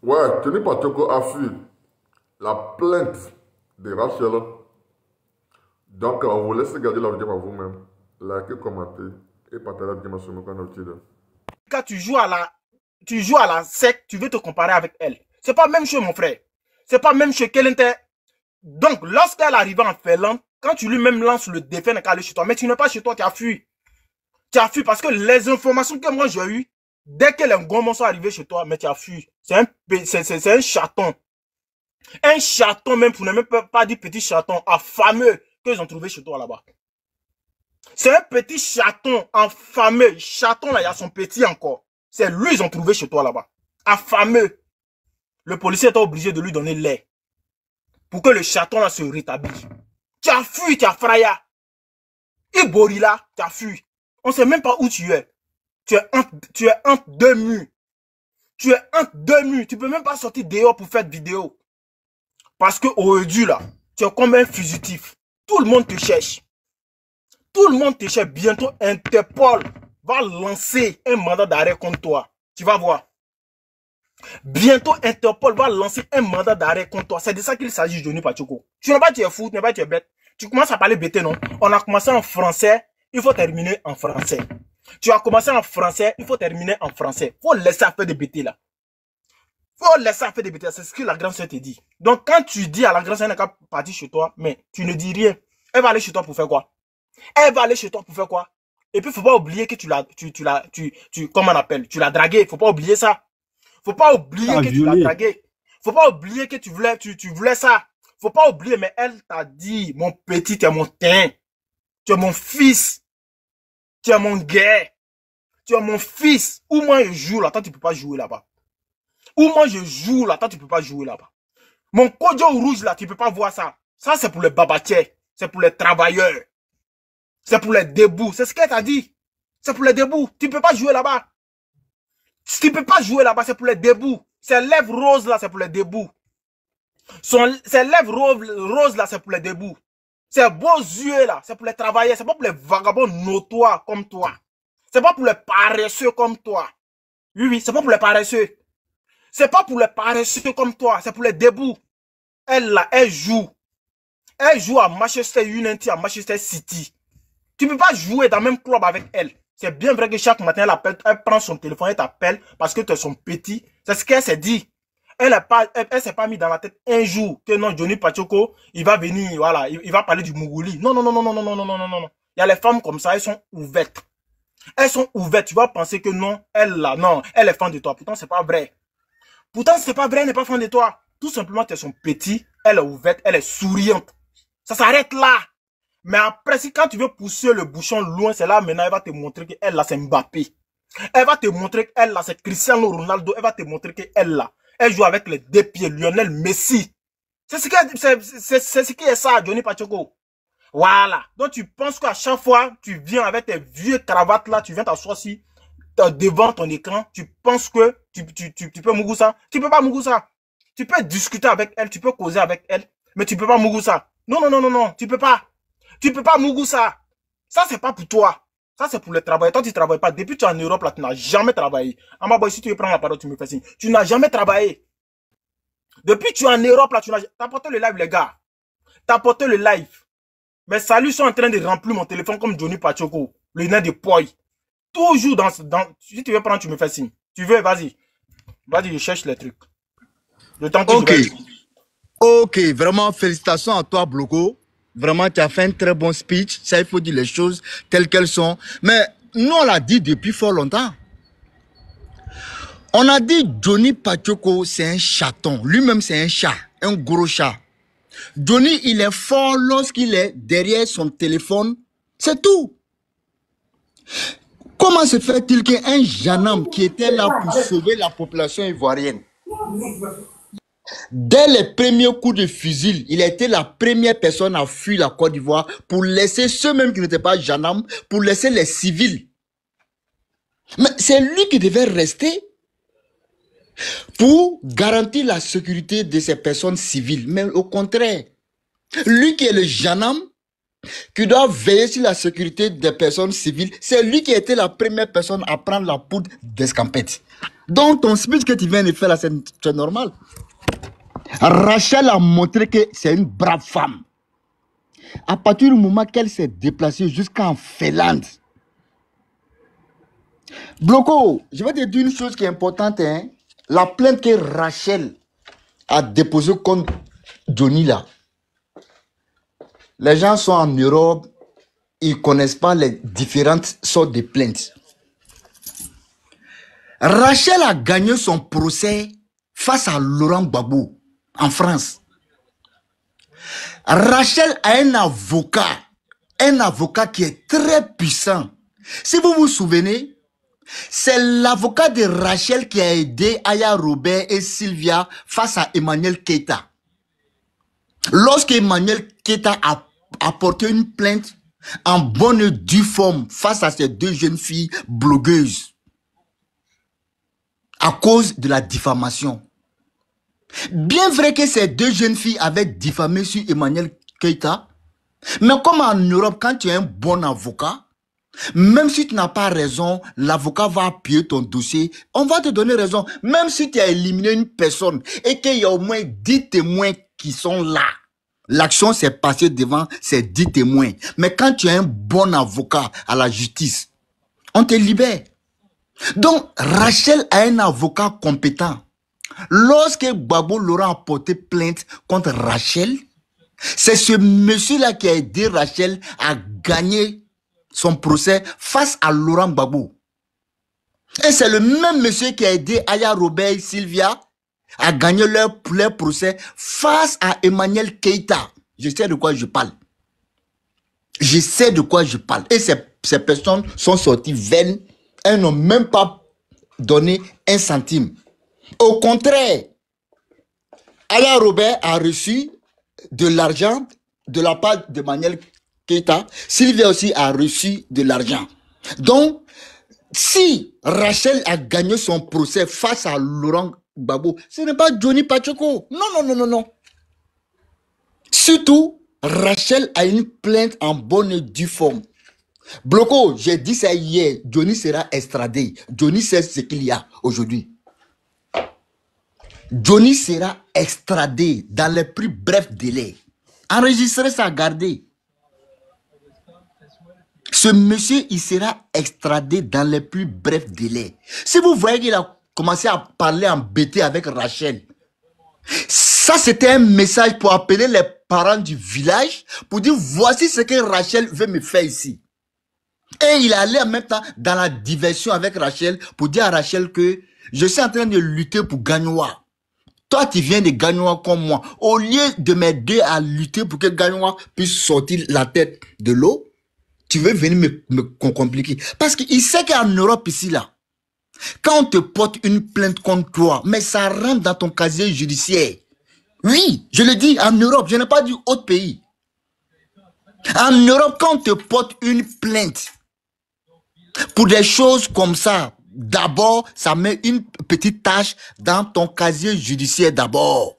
Ouais, Tony Patoko a fui la plainte de Rachel. Donc, on vous laisse garder la vidéo à vous-même. Likez, commentez et partagez la vidéo sur mon canal YouTube. Quand tu joues à la secte, tu veux te comparer avec elle. C'est pas même chez mon frère. C'est pas même chez Kelente. Donc, lorsqu'elle arrive en Finlande, quand tu lui-même lances le défi de aller chez toi, mais tu n'es pas chez toi, tu as fui. Tu as fui parce que les informations que moi j'ai eues, dès que les gommons sont arrivés chez toi, mais tu as fui. C'est un chaton. Un chaton même, pour ne même pas dire petit chaton, affameux, qu'ils ont trouvé chez toi là-bas. C'est un petit chaton affameux. Chaton là, il y a son petit encore. C'est lui ils ont trouvé chez toi là-bas. Affameux. Le policier était obligé de lui donner lait. Pour que le chaton là se rétablisse. Tu as fui, tu as fraya. Ibori là, tu as fui. On ne sait même pas où tu es. Tu es entre deux murs. Tu es entre deux murs. Tu ne peux même pas sortir dehors pour faire de vidéo. Parce que aujourd'hui là, tu es comme un fugitif. Tout le monde te cherche. Tout le monde te cherche. Bientôt, Interpol va lancer un mandat d'arrêt contre toi. Tu vas voir. Bientôt, Interpol va lancer un mandat d'arrêt contre toi. C'est de ça qu'il s'agit, Johnny Patoko. Tu n'es pas tu es fou, tu n'es pas tu es bête. Tu commences à parler bête, non? On a commencé en français, il faut terminer en français. Tu as commencé en français, il faut terminer en français. Faut laisser faire des bêtises là. Faut laisser faire des bêtises. C'est ce que la grande sœur te dit. Donc, quand tu dis à la grande sœur qu'elle est partie chez toi, mais tu ne dis rien. Elle va aller chez toi pour faire quoi? Elle va aller chez toi pour faire quoi? Et puis, faut pas oublier que comment on appelle? Tu l'as dragué. Faut pas oublier ça. Faut pas oublier que tu l'as dragué. Faut pas oublier que tu voulais ça. Faut pas oublier, mais elle t'a dit, mon petit, tu es mon teint. Tu es mon fils. Tu es mon gars. Tu es mon fils. Où moi je joue là, toi tu peux pas jouer là-bas. Où moi je joue là, toi tu peux pas jouer là-bas. Mon kojo rouge là, tu peux pas voir ça. Ça c'est pour les babatiers. C'est pour les travailleurs. C'est pour les debout. C'est ce qu'elle t'a dit. C'est pour les debout. Tu peux pas jouer là-bas. Tu peux pas jouer là-bas, c'est pour les debout. Ces lèvres roses là, c'est pour les debout. Ces lèvres roses là, c'est pour les debout. Ces beaux yeux là, c'est pour les travailleurs. C'est pas pour les vagabonds notoires comme toi. C'est pas pour les paresseux comme toi. Oui, oui, c'est pas pour les paresseux. C'est pas pour les paresseux comme toi, c'est pour les debout. Elle là, elle joue. Elle joue à Manchester United, à Manchester City. Tu peux pas jouer dans le même club avec elle. C'est bien vrai que chaque matin, elle prend son téléphone et t'appelle parce que tu es son petit. C'est ce qu'elle s'est dit. Elle s'est pas mis dans la tête un jour que non, Johnny Patoko, il va venir, voilà, il va parler du Mougouli. Non, non, non, non, non, non, non, non, non, non, non. Il y a les femmes comme ça, elles sont ouvertes. Elles sont ouvertes. Tu vas penser que non, elle là, non, elle est fan de toi. Pourtant, c'est pas vrai. Pourtant, c'est pas vrai, elle n'est pas fan de toi. Tout simplement, tu es son petit, elle est ouverte, elle est souriante. Ça s'arrête là. Mais après, si quand tu veux pousser le bouchon loin, c'est là maintenant, elle va te montrer qu'elle là, c'est Mbappé. Elle va te montrer qu'elle là, c'est Cristiano Ronaldo. Elle va te montrer qu'elle là, elle joue avec les deux pieds, Lionel Messi. C'est ce qui est ça, Johnny Patoko. Voilà. Donc tu penses qu'à chaque fois, tu viens avec tes vieux cravates là, tu viens t'asseoir ici, devant ton écran, tu penses que tu peux mourir ça. Tu peux pas mourir ça. Tu peux discuter avec elle, tu peux causer avec elle, mais tu peux pas mourir ça. Non, non, non, non, non, tu peux pas. Tu peux pas mourir ça. Ça, c'est pas pour toi. Ça, c'est pour le travail. Toi, tu travailles pas. Depuis que tu es en Europe, là, tu n'as jamais travaillé. En bas, si tu veux prendre la parole, tu me fais signe. Tu n'as jamais travaillé. Depuis que tu es en Europe, là, t'as porté le live, les gars. T'as porté le live. Mes saluts sont en train de remplir mon téléphone comme Johnny Patoko. Le nez de poi. Toujours si tu veux prendre, tu me fais signe. Tu veux, vas-y. Vas-y, je cherche les trucs. Le temps que Ok. Ok, vraiment, félicitations à toi, Bloco. Vraiment, tu as fait un très bon speech. Ça, il faut dire les choses telles qu'elles sont. Mais nous, on l'a dit depuis fort longtemps. On a dit Johnny Patoko, c'est un chaton. Lui-même, c'est un chat, un gros chat. Johnny, il est fort lorsqu'il est derrière son téléphone. C'est tout. Comment se fait-il qu'un jeune homme qui était là pour sauver la population ivoirienne, dès les premiers coups de fusil, il a été la première personne à fuir la Côte d'Ivoire pour laisser ceux-mêmes qui n'étaient pas gendarmes, pour laisser les civils. Mais c'est lui qui devait rester pour garantir la sécurité de ces personnes civiles. Mais au contraire, lui qui est le gendarme, qui doit veiller sur la sécurité des personnes civiles, c'est lui qui a été la première personne à prendre la poudre d'escampette. Donc ton speech que tu viens de faire là, c'est normal. Rachel a montré que c'est une brave femme. À partir du moment qu'elle s'est déplacée jusqu'en Finlande. Bloco, je vais te dire une chose qui est importante. Hein? La plainte que Rachel a déposée contre Johnny là. Les gens sont en Europe, ils ne connaissent pas les différentes sortes de plaintes. Rachel a gagné son procès face à Laurent Gbagbo en France. Rachel a un avocat qui est très puissant. Si vous vous souvenez, c'est l'avocat de Rachel qui a aidé Aya Robert et Sylvia face à Emmanuel Keita. Lorsque Emmanuel Keita a apporté une plainte en bonne et due forme face à ces deux jeunes filles blogueuses à cause de la diffamation. Bien vrai que ces deux jeunes filles avaient diffamé sur Emmanuel Keita, mais comme en Europe, quand tu es un bon avocat, même si tu n'as pas raison, l'avocat va appuyer ton dossier, on va te donner raison. Même si tu as éliminé une personne et qu'il y a au moins 10 témoins qui sont là, l'action s'est passée devant ces 10 témoins. Mais quand tu es un bon avocat à la justice, on te libère. Donc, Rachel a un avocat compétent. Lorsque Gbagbo Laurent a porté plainte contre Rachel, c'est ce monsieur-là qui a aidé Rachel à gagner son procès face à Laurent Gbagbo. Et c'est le même monsieur qui a aidé Aya Robert et Sylvia à gagner leur procès face à Emmanuel Keita. Je sais de quoi je parle. Je sais de quoi je parle. Et ces personnes sont sorties vaines. Elles n'ont même pas donné un centime. Au contraire, Aya Robert a reçu de l'argent de la part d'Emmanuel Keita. Sylvia aussi a reçu de l'argent. Donc, si Rachel a gagné son procès face à Laurent Gbagbo, ce n'est pas Johnny Pacheco. Non, non, non, non, non. Surtout, Rachel a une plainte en bonne et due forme. Bloco, j'ai dit ça hier, Johnny sera extradé. Johnny sait ce qu'il y a aujourd'hui. Johnny sera extradé dans les plus brefs délais. Enregistrez ça, gardez. Ce monsieur, il sera extradé dans les plus brefs délais. Si vous voyez qu'il a commencé à parler embêté avec Rachel, ça c'était un message pour appeler les parents du village, pour dire voici ce que Rachel veut me faire ici. Et il allait en même temps dans la diversion avec Rachel pour dire à Rachel que je suis en train de lutter pour Gagnoa. Toi, tu viens de Gagnoa comme moi. Au lieu de m'aider à lutter pour que Gagnoa puisse sortir la tête de l'eau, tu veux venir me compliquer. Parce qu'il sait qu'en Europe ici, là, quand on te porte une plainte contre toi, mais ça rentre dans ton casier judiciaire. Oui, je le dis, en Europe, je n'ai pas dit autre pays. En Europe, quand on te porte une plainte pour des choses comme ça, d'abord, ça met une petite tâche dans ton casier judiciaire d'abord.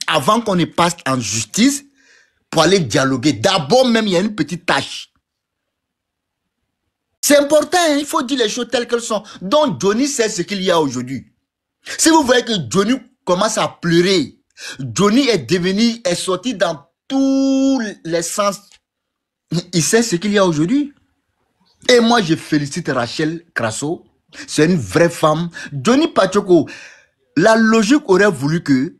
Avant qu'on ne passe en justice pour aller dialoguer. D'abord même, il y a une petite tâche. C'est important, hein? Il faut dire les choses telles qu'elles sont. Donc, Johnny sait ce qu'il y a aujourd'hui. Si vous voyez que Johnny commence à pleurer, Johnny est sorti dans tous les sens. Il sait ce qu'il y a aujourd'hui. Et moi, je félicite Rachel Crasso. C'est une vraie femme. Johnny Pacheco, la logique aurait voulu que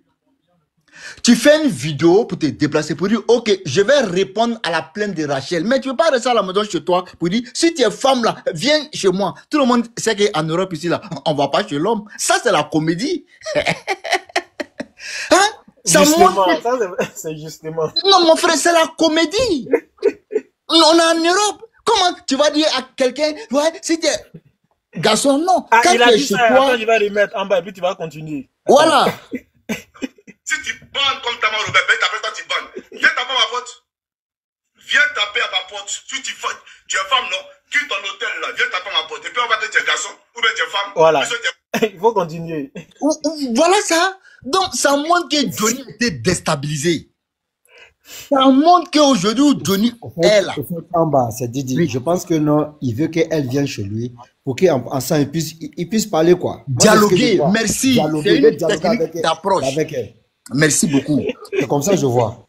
tu fais une vidéo pour te déplacer, pour dire, ok, je vais répondre à la plainte de Rachel. Mais tu ne peux pas rester à la maison chez toi pour dire, si tu es femme là, viens chez moi. Tout le monde sait qu'en Europe ici là, on ne va pas chez l'homme. Ça, c'est la comédie. Hein? Justement, ça c'est justement. Non, mon frère, c'est la comédie. On est en Europe. Comment tu vas dire à quelqu'un, ouais, si tu es garçon, non. Ah, quand il tu a es dit chez ça, toi, attends, je vais remettre en bas et puis tu vas continuer. voilà. Si tu bandes comme ta maman Robert, ben toi tu bandes. Viens taper à ma porte. Viens taper à ma porte. Si tu es femme, non? Quitte ton hôtel là, viens taper à ma porte. Et puis on va te dire tu es garçon ou bien tu es femme. Voilà. Il faut continuer. Voilà ça. Donc, ça montre que Johnny était déstabilisé. Ça montre qu'aujourd'hui, Johnny est là. En bas, c'est Didi. Oui. Je pense que non, il veut qu'elle vienne chez lui pour qu'ensemble ils puissent parler quoi. Moi, Dialoguer, merci. C'est une technique d'approche. Avec elle. Merci beaucoup. C'est comme ça que je vois.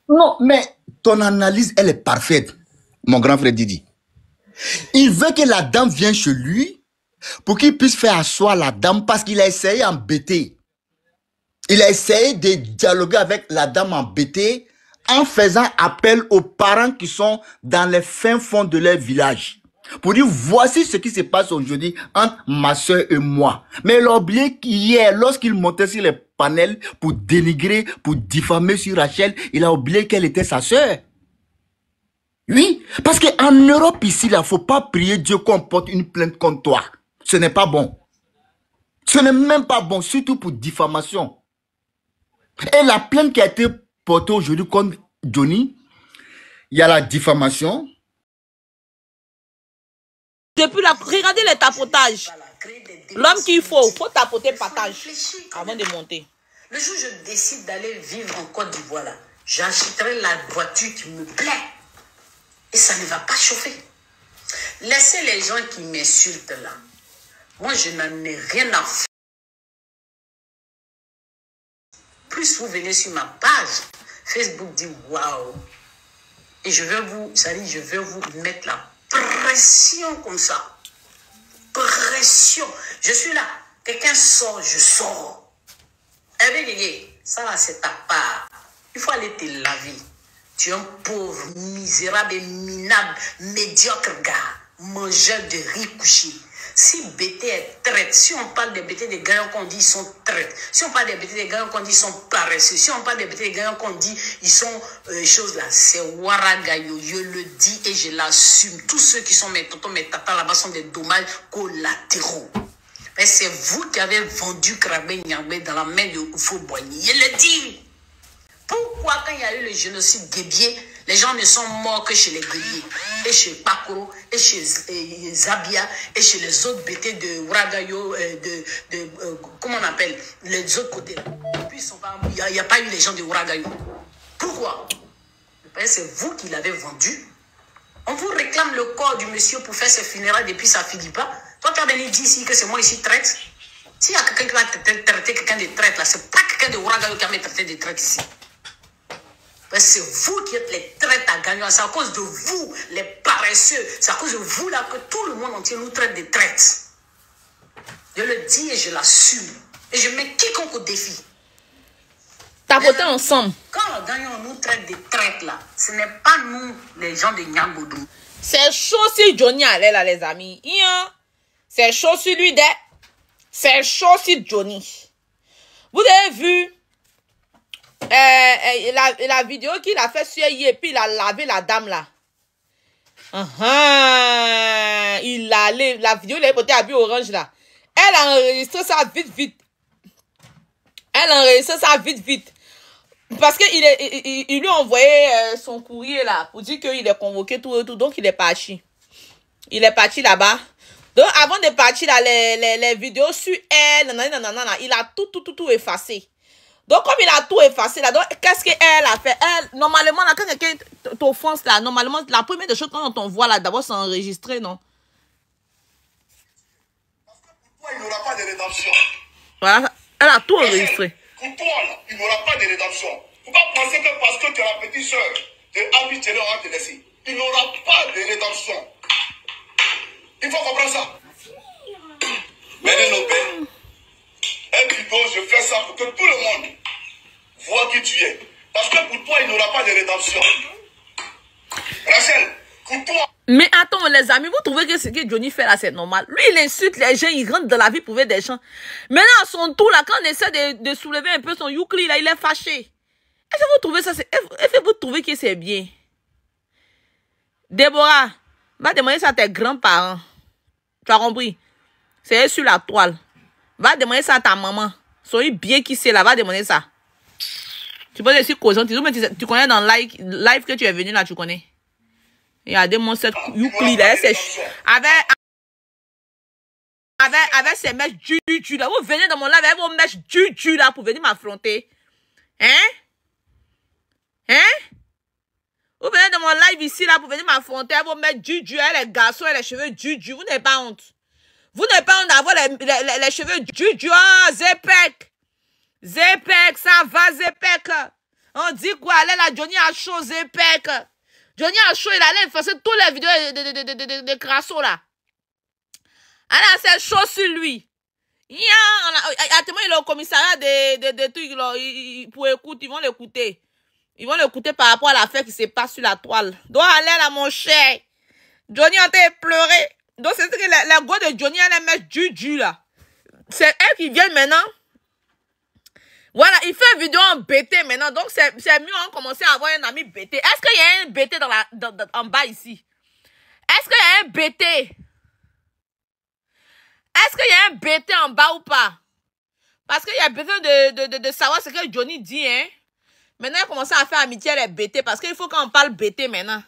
Non, mais ton analyse, elle est parfaite, mon grand frère Didi. Il veut que la dame vienne chez lui pour qu'il puisse faire asseoir la dame parce qu'il a essayé d'embêter. Il a essayé de dialoguer avec la dame embêtée en faisant appel aux parents qui sont dans les fins fonds de leur village. Pour dire, voici ce qui se passe aujourd'hui entre ma soeur et moi. Mais il a oublié qu'hier, lorsqu'il montait sur les panels pour dénigrer, pour diffamer sur Rachel, il a oublié qu'elle était sa soeur. Oui, parce qu'en Europe ici, il ne faut pas prier Dieu qu'on porte une plainte contre toi. Ce n'est pas bon. Ce n'est même pas bon, surtout pour diffamation. Et la plainte qui a été portée aujourd'hui contre Johnny, il y a la diffamation. Depuis regardez les tapotages. L'homme qu'il faut tapoter patage avant de monter. Le jour où je décide d'aller vivre en Côte d'Ivoire, là, j'achèterai la voiture qui me plaît. Et ça ne va pas chauffer. Laissez les gens qui m'insultent là. Moi, je n'en ai rien à faire. Plus vous venez sur ma page, Facebook dit waouh. Et je vais vous mettre la pression comme ça. Pression. Je suis là. Quelqu'un sort, je sors. Ça là, c'est ta part. Il faut aller te laver. Tu es un pauvre, misérable et minable, médiocre gars, mangeur de riz couché. Si BT est traite, si on parle des BT des gagnants qu'on dit ils sont traites, si on parle des BT des gagnants qu'on dit ils sont paresseux, si on parle des BT des gagnants qu'on dit ils sont choses là, c'est Waragayo, je le dis et je l'assume. Tous ceux qui sont mes tontons, mes tatas là-bas sont des dommages collatéraux. Mais c'est vous qui avez vendu Krabé Nyambé dans la main de Oufo Boigny. Je le dis. Pourquoi quand il y a eu le génocide guébier, les gens ne sont morts que chez les guébiers, et chez Pakoro, et chez Zabia, et chez les autres BT de Ouagayo, comment on appelle, les autres côtés. Et puis il n'y a pas eu les gens de Ouagayo. Pourquoi? C'est vous qui l'avez vendu. On vous réclame le corps du monsieur pour faire ses funérailles depuis ça ne finit pas. Toi, tu as venu dire ici que c'est moi ici traite. S'il y a quelqu'un qui va traiter quelqu'un de traite là, c'est pas quelqu'un de Ouagayo qui va me traiter de traite ici. C'est vous qui êtes les traites à gagnants. C'est à cause de vous, les paresseux. C'est à cause de vous là que tout le monde entier nous traite de traites. Je le dis et je l'assume. Et je mets quiconque au défi. Tapoter ensemble. Quand les gagnants nous traite de traites là, ce n'est pas nous les gens de Nyamboudou. C'est chaud si Johnny allait là les amis. C'est chaud sur lui. C'est chaud si Johnny. Vous avez vu la vidéo qu'il a fait sur hier, puis il a lavé la dame là. Il a la vidéo, il a porté à but orange là. Elle a enregistré ça vite. Elle a enregistré ça vite. Parce qu'il lui a envoyé son courrier là pour dire qu'il est convoqué tout et tout. Donc il est parti. Il est parti là-bas. Donc avant de partir là, les vidéos sur elle, il a tout effacé. Donc, comme il a tout effacé là, donc qu'est-ce qu'elle a fait? Elle, normalement, là, quand quelqu'un t'offense là, normalement, la première des choses quand on t'envoie là, d'abord, c'est enregistré, non? Parce que pour toi, il n'y aura pas de rédemption. Voilà, elle a tout enregistré. Pour toi, là, il n'y aura pas de rédemption. Il ne faut pas penser que parce que tu es la petite soeur de Abi Télé, on va te laisser. Il n'y aura pas de rédemption. Il faut comprendre ça. Menez nos pères. Et plutôt, je fais ça pour que tout le monde voit qui tu es. Parce que pour toi, il n'y aura pas de rédemption. Rachel, pour toi... Mais attends, les amis, vous trouvez que ce que Johnny fait là, c'est normal? Lui, il insulte les gens, il rentre dans la vie pour faire des gens. Maintenant, à son tour, là, quand on essaie de soulever un peu son youkli, là, il est fâché. Est-ce que vous trouvez ça, est-ce que vous trouvez que c'est bien? Déborah, va demander ça à tes grands-parents. Tu as compris? C'est sur la toile. Va demander ça à ta maman. Soyez bien qui c'est là, va demander ça. Tu peux dire causant, tu connais dans live que tu es venu là, tu connais. Regardez mon cette youkli là, c'est avec ses mèches du là. Vous venez dans mon live avec vos mèches du là pour venir m'affronter. Hein? Vous venez de mon live ici, là, pour venir m'affronter, vous mettre Juju, les garçons et les cheveux Juju. Vous n'avez pas honte. Vous n'avez pas honte d'avoir les cheveux Juju. Oh, Zepek. Zepek, ça va, Zepek. On dit quoi? Allez, là, Johnny a chaud, Zepek. Johnny a chaud, il allait effacer toutes les vidéos de Crasso, là. Alors, c'est chaud sur lui. Actuellement, il est au commissariat de trucs, là. Pour écouter, ils vont l'écouter. Ils vont l'écouter par rapport à l'affaire qui se passe sur la toile. Donc, allez là, mon cher. Johnny en train de pleurer. Donc, c'est que la go de Johnny, elle met Juju, là. C'est elle qui vient maintenant. Voilà, il fait une vidéo en BT maintenant. Donc, c'est mieux on commencer à avoir un ami BT. Est-ce qu'il y a un BT en bas ici? Est-ce qu'il y a un BT? Est-ce qu'il y a un BT en bas ou pas? Parce qu'il y a besoin de savoir ce que Johnny dit, hein. Maintenant, il a commencé à faire amitié avec BT parce qu'il faut qu'on parle BT maintenant.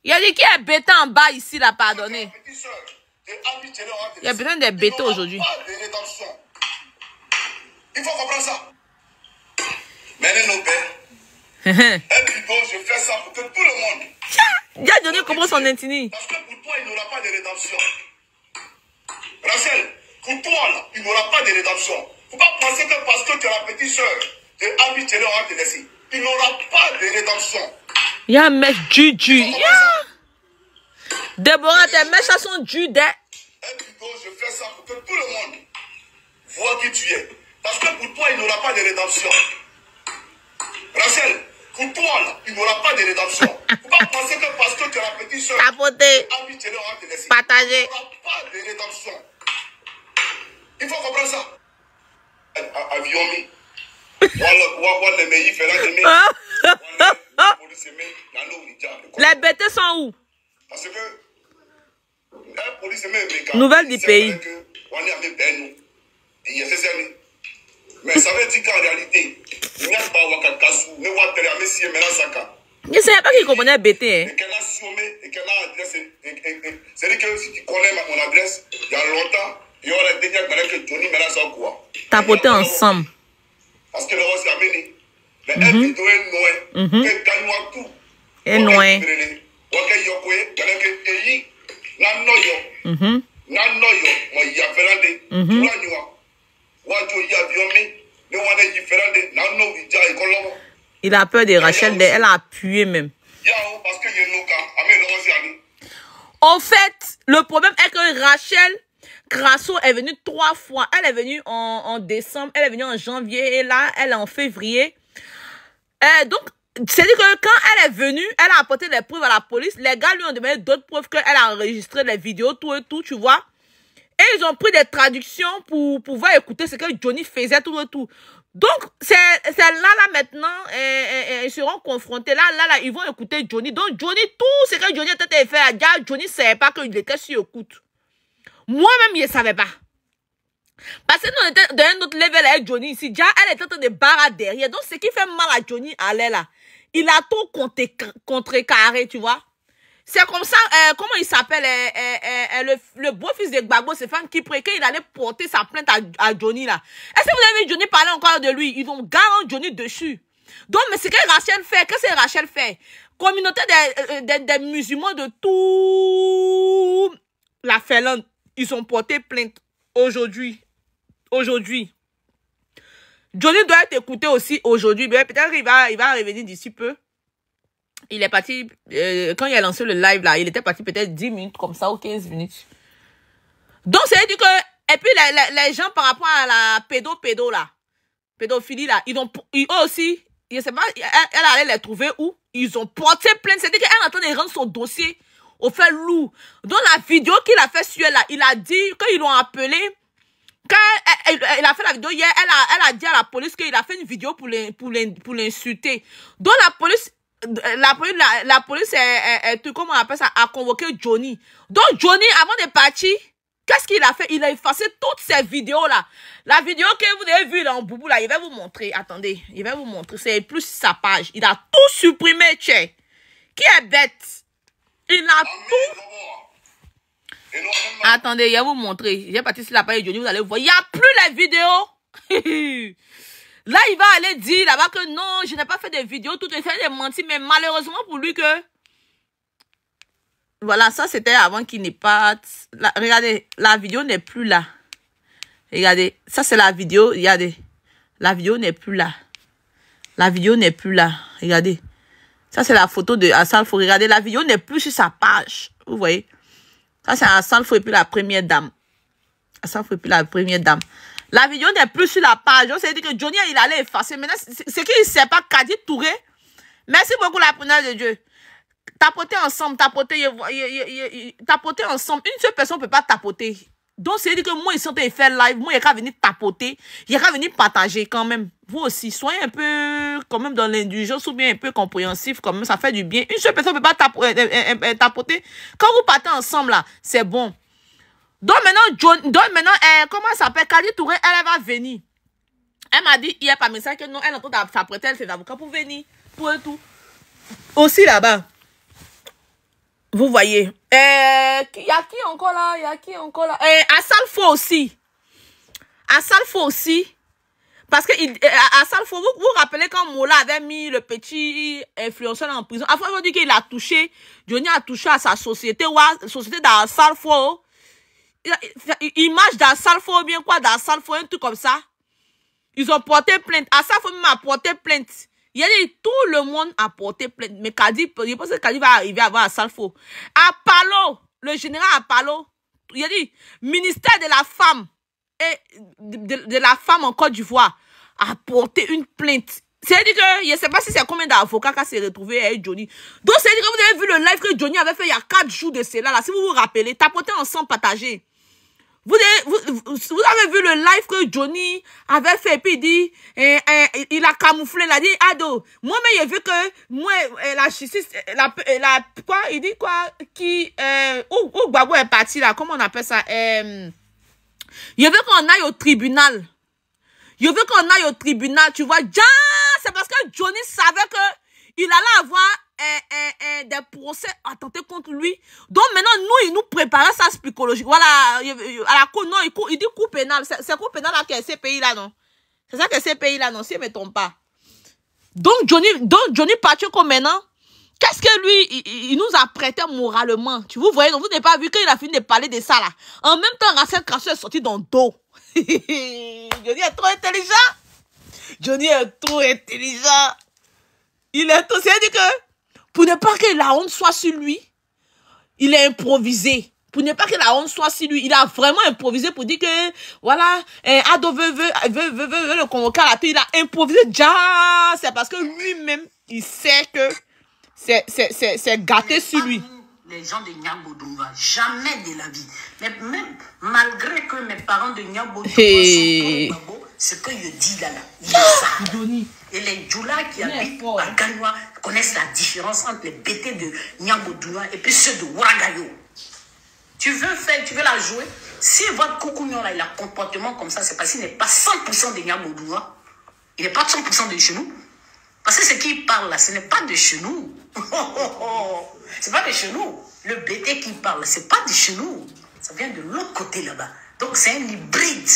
Il a dit qu'il y a BT en bas ici, là, pardonnez. Il y a besoin de BT aujourd'hui. Il faut comprendre ça. Mais nos pères, et plutôt, je fais ça pour que tout le monde. Il a donné comment son intini. Parce que pour toi, il n'y aura pas de rédemption. Rachel, pour toi, là, il n'y aura pas de rédemption. Il ne faut pas penser que parce que tu es la petite soeur de Ami Télé, on va te laisser. Il n'y aura pas de rédemption. Il y a un mec Juju. Déborah, tes mèches sont Jude. Et plutôt, je fais ça pour que tout le monde voit qui tu es. Parce que pour toi, il n'y aura pas de rédemption. Rachel, pour toi, là, il n'y aura pas de rédemption. Il ne faut pas penser que parce que tu es la petite soeur, tapoter, partager. Il n'y aura pas de rédemption. Il faut comprendre ça. Aviomi. Les bêtes sont où? Parce que nouvelle du pays. Mais ça veut dire qu'en réalité, il n'y a pas Wakakasu, ne Waterame, Melasaka. Je ne savais pas qu'il comprenait BT. Hein. C'est-à-dire que si tu connais mon adresse, il y a longtemps, il y aura des dernières que Johnny Melasaka quoi. Tapoter ensemble. Parce que le roi s'est amené. Mais elle vidéo est noire. Elle gagne tout. Et noire. Il a peur de Rachel, elle a appuyé même. En fait, le problème est que Rachel Crasso est venue 3 fois. Elle est venue en décembre, elle est venue en janvier et là, elle est en février. Donc, c'est-à-dire que quand elle est venue, elle a apporté des preuves à la police. Les gars lui ont demandé d'autres preuves qu'elle a enregistré les vidéos, tout et tout, tu vois. Et ils ont pris des traductions pour pouvoir écouter ce que Johnny faisait, tout et tout. Donc, c'est là maintenant, ils seront confrontés. Là, ils vont écouter Johnny. Donc, Johnny, tout ce que Johnny était fait à dire, Johnny ne savait pas qu'il était sur écoute. Moi-même, je ne savais pas. Parce que nous, on était dans un autre level avec Johnny ici. Déjà, elle était en train de barrer derrière. Donc, ce qui fait mal à Johnny, elle là. Il a tout contrecarré, tu vois. C'est comme ça, comment il s'appelle, le beau-fils de Gbagbo, c'est femme qui prie qu'il allait porter sa plainte à Johnny, là. Est-ce que vous avez vu Johnny parler encore de lui? Ils vont garer Johnny dessus. Donc, mais ce que Rachel fait, qu'est-ce que Rachel fait? Communauté des musulmans de tout la Finlande, ils ont porté plainte aujourd'hui. Johnny doit être écouté aussi aujourd'hui. Peut-être qu'il va revenir d'ici peu. Il est parti, quand il a lancé le live là, il était parti peut-être 10 minutes comme ça ou 15 minutes. Donc, c'est-à-dire que, et puis les gens par rapport à la pédo là, pédophilie là, eux aussi, je sais pas, elle allait les trouver où? Ils ont porté plainte. C'est-à-dire qu'elle est en train de rendre son dossier au fait lourd. Dans la vidéo qu'il a fait sur elle là, il a dit, quand ils l'ont appelé, quand il a fait la vidéo hier, elle a dit à la police qu'il a fait une vidéo pour l'insulter. Donc la police comment on appelle ça, a convoqué Johnny. Donc Johnny, avant de partir, qu'est-ce qu'il a fait? Il a effacé toutes ces vidéos là. La vidéo que vous avez vue là en boubou là, il va vous montrer. Attendez, il va vous montrer. C'est plus sa page. Il a tout supprimé, tchè. Qui est bête? Il a tout. Attendez, il va vous montrer. J'ai parti sur la page de Johnny, vous allez voir. Il n'y a plus les vidéos. Là, il va aller dire là-bas que non, je n'ai pas fait de vidéos, tout est fait de mentir, mais malheureusement pour lui que... Voilà, ça c'était avant qu'il n'ait pas... Regardez, la vidéo n'est plus là. Regardez, ça c'est la vidéo, regardez. La vidéo n'est plus là. La vidéo n'est plus là. Regardez. Ça, c'est la photo de Asalfo. Regardez, la vidéo n'est plus sur sa page. Vous voyez? Ça, c'est Asalfo et puis la première dame. Asalfo et puis la première dame. La vidéo n'est plus sur la page. Donc, c'est-à-dire que Johnny, il allait effacer. Maintenant, c'est qu'il ne sait pas. Kadi Touré. Merci beaucoup, la prière de Dieu. Tapoter ensemble, tapoter ensemble. Une seule personne ne peut pas tapoter. Donc, c'est-à-dire que moi, ils sont en train de faire live. Moi, il n'y a qu'à venir tapoter. Il n'y a qu'à venir partager quand même. Vous aussi, soyez un peu quand même dans l'indulgence ou bien un peu compréhensif. Quand même, ça fait du bien. Une seule personne ne peut pas tapoter. Quand vous partez ensemble, là, c'est bon. Donc, maintenant, comment elle s'appelle? Kadi Touré, elle va venir. Elle m'a dit hier par message que non, elle est en train de s'apprêter, elle fait l'avocat pour venir. Tout et tout. Aussi là-bas. Vous voyez. Il y a qui encore là? Il y a qui encore là? Asalfo aussi. Asalfo aussi. Parce que Asalfo, vous vous rappelez quand Mola avait mis le petit influenceur en prison. Après, on dit qu'il a touché, Johnny a touché à sa société, ou à la société d'Asalfo. Image d'Asalfo, bien quoi, d'Asalfo, un truc comme ça. Ils ont porté plainte. Asalfo même a porté plainte. Il y a dit, tout le monde a porté plainte. Mais Kadi, je pense que Kadi va arriver à avoir Asalfo. Apalo, le général Apalo, il a dit, ministère de la femme et de la femme en Côte d'Ivoire a porté une plainte. C'est-à-dire que, je ne sais pas si c'est combien d'avocats qui s'est retrouvé avec Johnny. Donc, c'est-à-dire que vous avez vu le live que Johnny avait fait il y a 4 jours de cela, là. Si vous vous rappelez, tapoter ensemble, partager. Vous avez vu le live que Johnny avait fait, et puis il dit, il a camouflé, il a dit, Ado, moi-même, j'ai vu que, moi, la justice, quoi, il dit quoi, où Gbagbo est parti, là, comment on appelle ça, il veut qu'on aille au tribunal. Il veut qu'on aille au tribunal, tu vois, c'est parce que Johnny savait que il allait avoir des procès attentés contre lui. Donc maintenant, nous, il nous préparait ça psychologique. Voilà, à la cour, non, il dit cour pénale. C'est cour pénale là qui est ces pays-là, non? C'est ça que ces pays-là, non, si je ne me trompe pas. Donc Johnny Pacheco maintenant, qu'est-ce que lui, il nous a prêté moralement? Tu vous voyez, donc vous n'avez pas vu qu'il a fini de parler de ça là. En même temps, Rachel Crasso est sorti dans le dos. Johnny est trop intelligent. Johnny est trop intelligent. Il est tout. C'est-à-dire que, pour ne pas que la honte soit sur lui, il est improvisé. Pour ne pas que la honte soit sur lui, il a vraiment improvisé pour dire que, voilà, Ado veut le convoquer à la tête. Il a improvisé déjà. C'est parce que lui-même, il sait que c'est gâté sur lui. Les gens de Nyambodunga, jamais de la vie. Mais même malgré que mes parents de Nyambodunga sont comme Babo, ce que je dis là, ils savent. Et les Djoula qui habitent à Gagnoua connaissent la différence entre les BT de Nyambodunga et puis ceux de Ouagayo. Tu veux la jouer? Si votre coucougnon là, il a un comportement comme ça, c'est parce qu'il n'est pas 100% de Nyambodunga. Il n'est pas 100% de chez nous. Parce que ce qu'il parle là, ce n'est pas de chez nous. C'est pas de chez nous. Le BT qui parle, c'est pas de chez nous. Ça vient de l'autre côté là-bas. Donc c'est un hybride.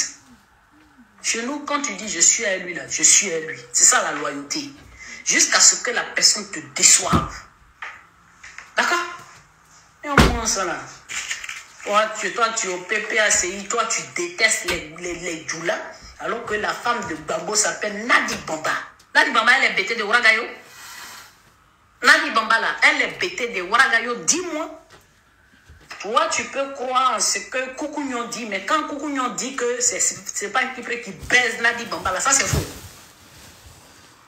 Chez nous, quand tu dis je suis à lui là, je suis à lui. C'est ça la loyauté. Jusqu'à ce que la personne te déçoive. D'accord? Et on prend ça là. Toi, tu es au PPACI, toi tu détestes les Djoula, alors que la femme de Gbagbo s'appelle Nadi Bamba. Nadi Bamba, elle est bêtée de Ouagayo. Nadi Bamba là, elle est bêtée de Ouagayo. Dis-moi. Toi, tu peux croire en ce que Coucougnon dit, mais quand Coucougnon dit que c'est pas un Kipré qui baise Nadi Bamba là, ça c'est faux.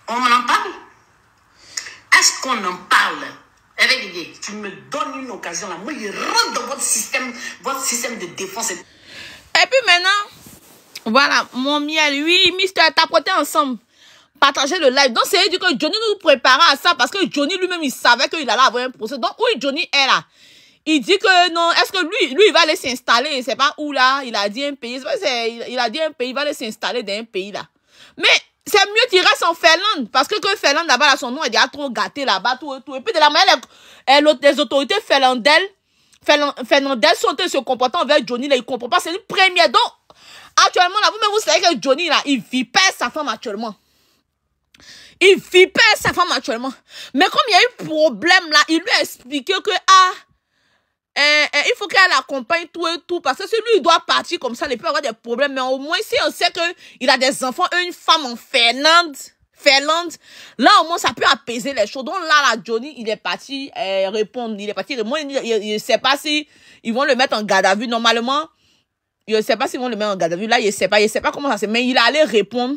On en parle? Est-ce qu'on en parle? Regardez, tu me donnes une occasion là, moi je rentre dans votre système de défense. Et puis maintenant, voilà, mon miel, oui, Mister, tapoter ensemble. Partager le live. Donc, c'est dire que Johnny nous préparait à ça parce que Johnny lui-même, il savait qu'il allait avoir un procès. Donc, oui, Johnny est là. Il dit que non, est-ce que lui, il va aller s'installer, je sais pas où là, il a dit un pays, il a dit un pays, il va aller s'installer dans un pays là. Mais, c'est mieux qu'il reste en Finlande, parce que Finlande là-bas, là, son nom est déjà trop gâté là-bas, tout. Et puis, de la manière, les autorités finlandaises sont se comportant envers Johnny, là, ils ne comprennent pas, c'est une première. Donc, actuellement, là, vous-même, vous savez que Johnny, là, il vit pas sa femme actuellement. Il vipait sa femme actuellement. Mais comme il y a eu problème là, il lui a expliqué que il faut qu'elle accompagne tout et tout. Parce que si lui il doit partir comme ça, il peut avoir des problèmes. Mais au moins, si on sait qu'il a des enfants, une femme en Finlande, là au moins ça peut apaiser les choses. Donc là, Johnny, il est parti répondre. Il est parti répondre. Il ne sait pas si ils vont le mettre en garde à vue. Normalement, il ne sait pas s'ils vont le mettre en garde à vue. Là, il ne sait pas comment ça se fait. Mais il allait répondre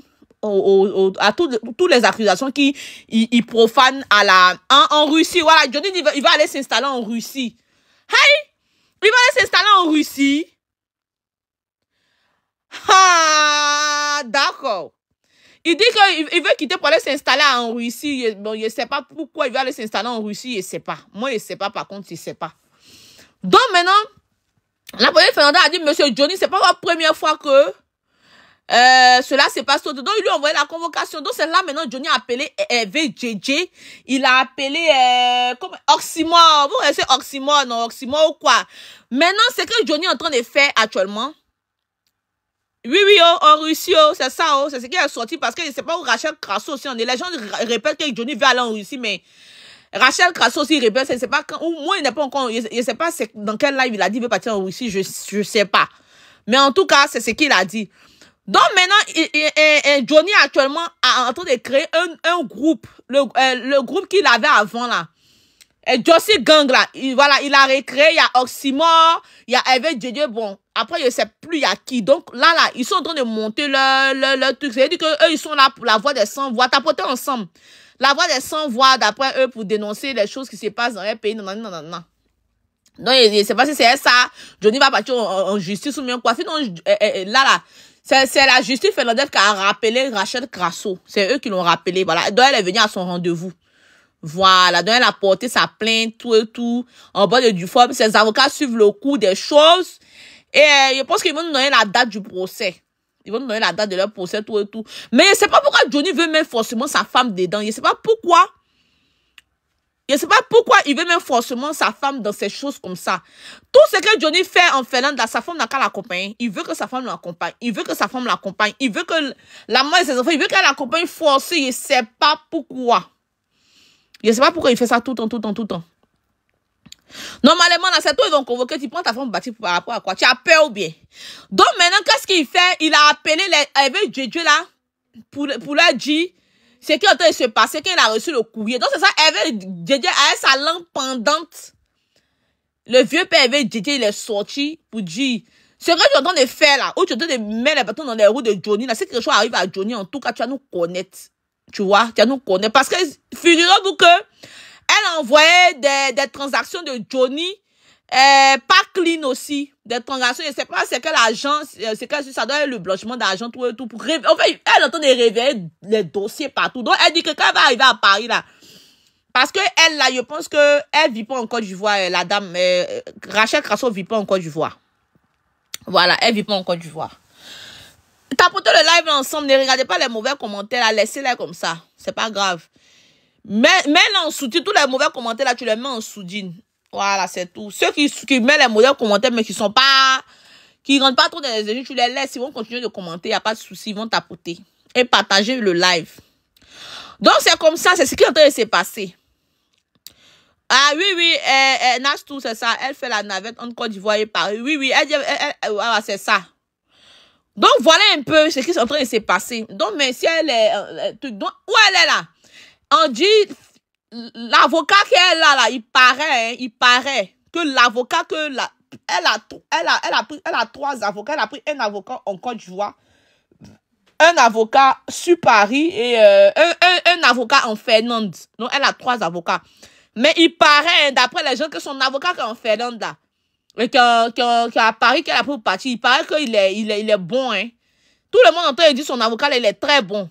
à toutes les accusations qui il profane en Russie. Voilà, Johnny il va aller s'installer en Russie. Hey! Il va aller s'installer en Russie. Ah, d'accord. Il dit qu'il veut quitter pour aller s'installer en Russie. Bon, il ne sait pas pourquoi il va aller s'installer en Russie. Il ne sait pas. Moi, il ne sait pas. Par contre, il ne sait pas. Donc, maintenant, la police Fernanda a dit, monsieur Johnny, c'est pas la première fois que cela se passe. Donc, il lui a envoyé la convocation. Donc, c'est là, maintenant, Johnny a appelé VJJ. Il a appelé, Oxymore. Vous connaissez Oxymore, non? Oxymore ou quoi? Maintenant, c'est que Johnny est en train de faire actuellement. Oui, en Russie, c'est ça, c'est ce qui est sorti parce que je ne sais pas où Rachel Crasso aussi. Les gens répètent que Johnny veut aller en Russie, mais Rachel Crasso aussi répète, je ne sais pas quand, ou moi, il n'est pas encore, je ne sais pas dans quel live il a dit qu'il veut partir en Russie, je ne sais pas. Mais en tout cas, c'est ce qu'il a dit. Donc maintenant, Johnny actuellement est en train de créer un groupe, le groupe qu'il avait avant là. Josie Gang là, il a recréé, il y a Oxymore, il y a Eve Djedje, bon, après je ne sais plus il y a qui. Donc là, ils sont en train de monter le truc. C'est-à-dire qu'eux, ils sont là pour la voix des 100 voix, tapoter ensemble. La voix des 100 voix d'après eux pour dénoncer les choses qui se passent dans les pays. Non. Donc je ne sais pas si c'est ça, Johnny va partir en justice ou bien quoi. Sinon, là, c'est la justice finlandaise qui a rappelé Rachel Crasso. C'est eux qui l'ont rappelé, voilà. Donc elle est venue à son rendez-vous. Voilà, donc elle a porté sa plainte, tout et tout, en bas de Dufort. Ses avocats suivent le cours des choses. Et je pense qu'ils vont nous donner la date du procès. Ils vont nous donner la date de leur procès, tout et tout. Mais je ne sais pas pourquoi Johnny veut mettre forcément sa femme dedans. Je ne sais pas pourquoi. Je ne sais pas pourquoi il veut mettre forcément sa femme dans ces choses comme ça. Tout ce que Johnny fait en Finlande, sa femme n'a qu'à l'accompagner. Il veut que sa femme l'accompagne. Il veut que sa femme l'accompagne. Il veut que la mère de ses enfants, il veut qu'elle l'accompagne forcée. Je ne sais pas pourquoi. Je ne sais pas pourquoi il fait ça tout le temps. Normalement, là, c'est toi, ils vont convoquer, tu prends ta femme bâtie par rapport à quoi? Tu as peur ou bien? Donc, maintenant, qu'est-ce qu'il fait? Il a appelé les Djedje là, pour leur dire ce qui est en train de se passer, qu'il a reçu le courrier. Donc, c'est ça, Eve Djedje a sa langue pendante. Le vieux père Eve Djedje, il est sorti pour dire, ce que tu es en train de faire là, où tu es en train de mettre les bâtons dans les roues de Johnny, là, si quelque chose arrive à Johnny, en tout cas, tu vas nous connaître. Tu vois, tu vas nous connaître. Parce que, figurez-vous que, elle a envoyé des transactions de Johnny, pas clean aussi. Des transactions, je ne sais pas, c'est quelle agence, c'est que ça doit être le blanchiment d'argent, tout et tout. En fait, elle est en train de réveiller les dossiers partout. Donc, elle dit que quand elle va arriver à Paris, là, parce que elle, là, je pense que elle vit pas en Côte d'Ivoire, la dame, Rachel Crasso vit pas en Côte d'Ivoire. Voilà, elle vit pas en Côte d'Ivoire. Tapotez le live ensemble, ne regardez pas les mauvais commentaires, laissez-les comme ça. C'est pas grave. Mets-les en sous-titre, tous les mauvais commentaires là, tu les mets en soudine. Voilà, c'est tout. Ceux qui mettent les mauvais commentaires, mais qui rentrent pas trop dans les enjeux, tu les laisses, ils vont continuer de commenter, il n'y a pas de souci, ils vont tapoter. Et partager le live. Donc, c'est comme ça, c'est ce qui est en train de se passer. Ah oui, Nastou, c'est ça. Elle fait la navette entre Côte d'Ivoire et Paris. Oui, voilà, c'est ça. Donc, voilà un peu ce qui est en train de se passer. Donc, mais si elle est... où elle est là? On dit... L'avocat qui est là, il paraît que l'avocat elle a 3 avocats. Elle a pris un avocat en Côte d'Ivoire, un avocat sur Paris et un avocat en Finlande. Donc, elle a 3 avocats. Mais il paraît, d'après les gens, que son avocat qui est en Finlande, là, et qui est à Paris, qu'elle a pris parti, il paraît qu'il est bon, hein. Tout le monde entend et dit son avocat, là, il est très bon.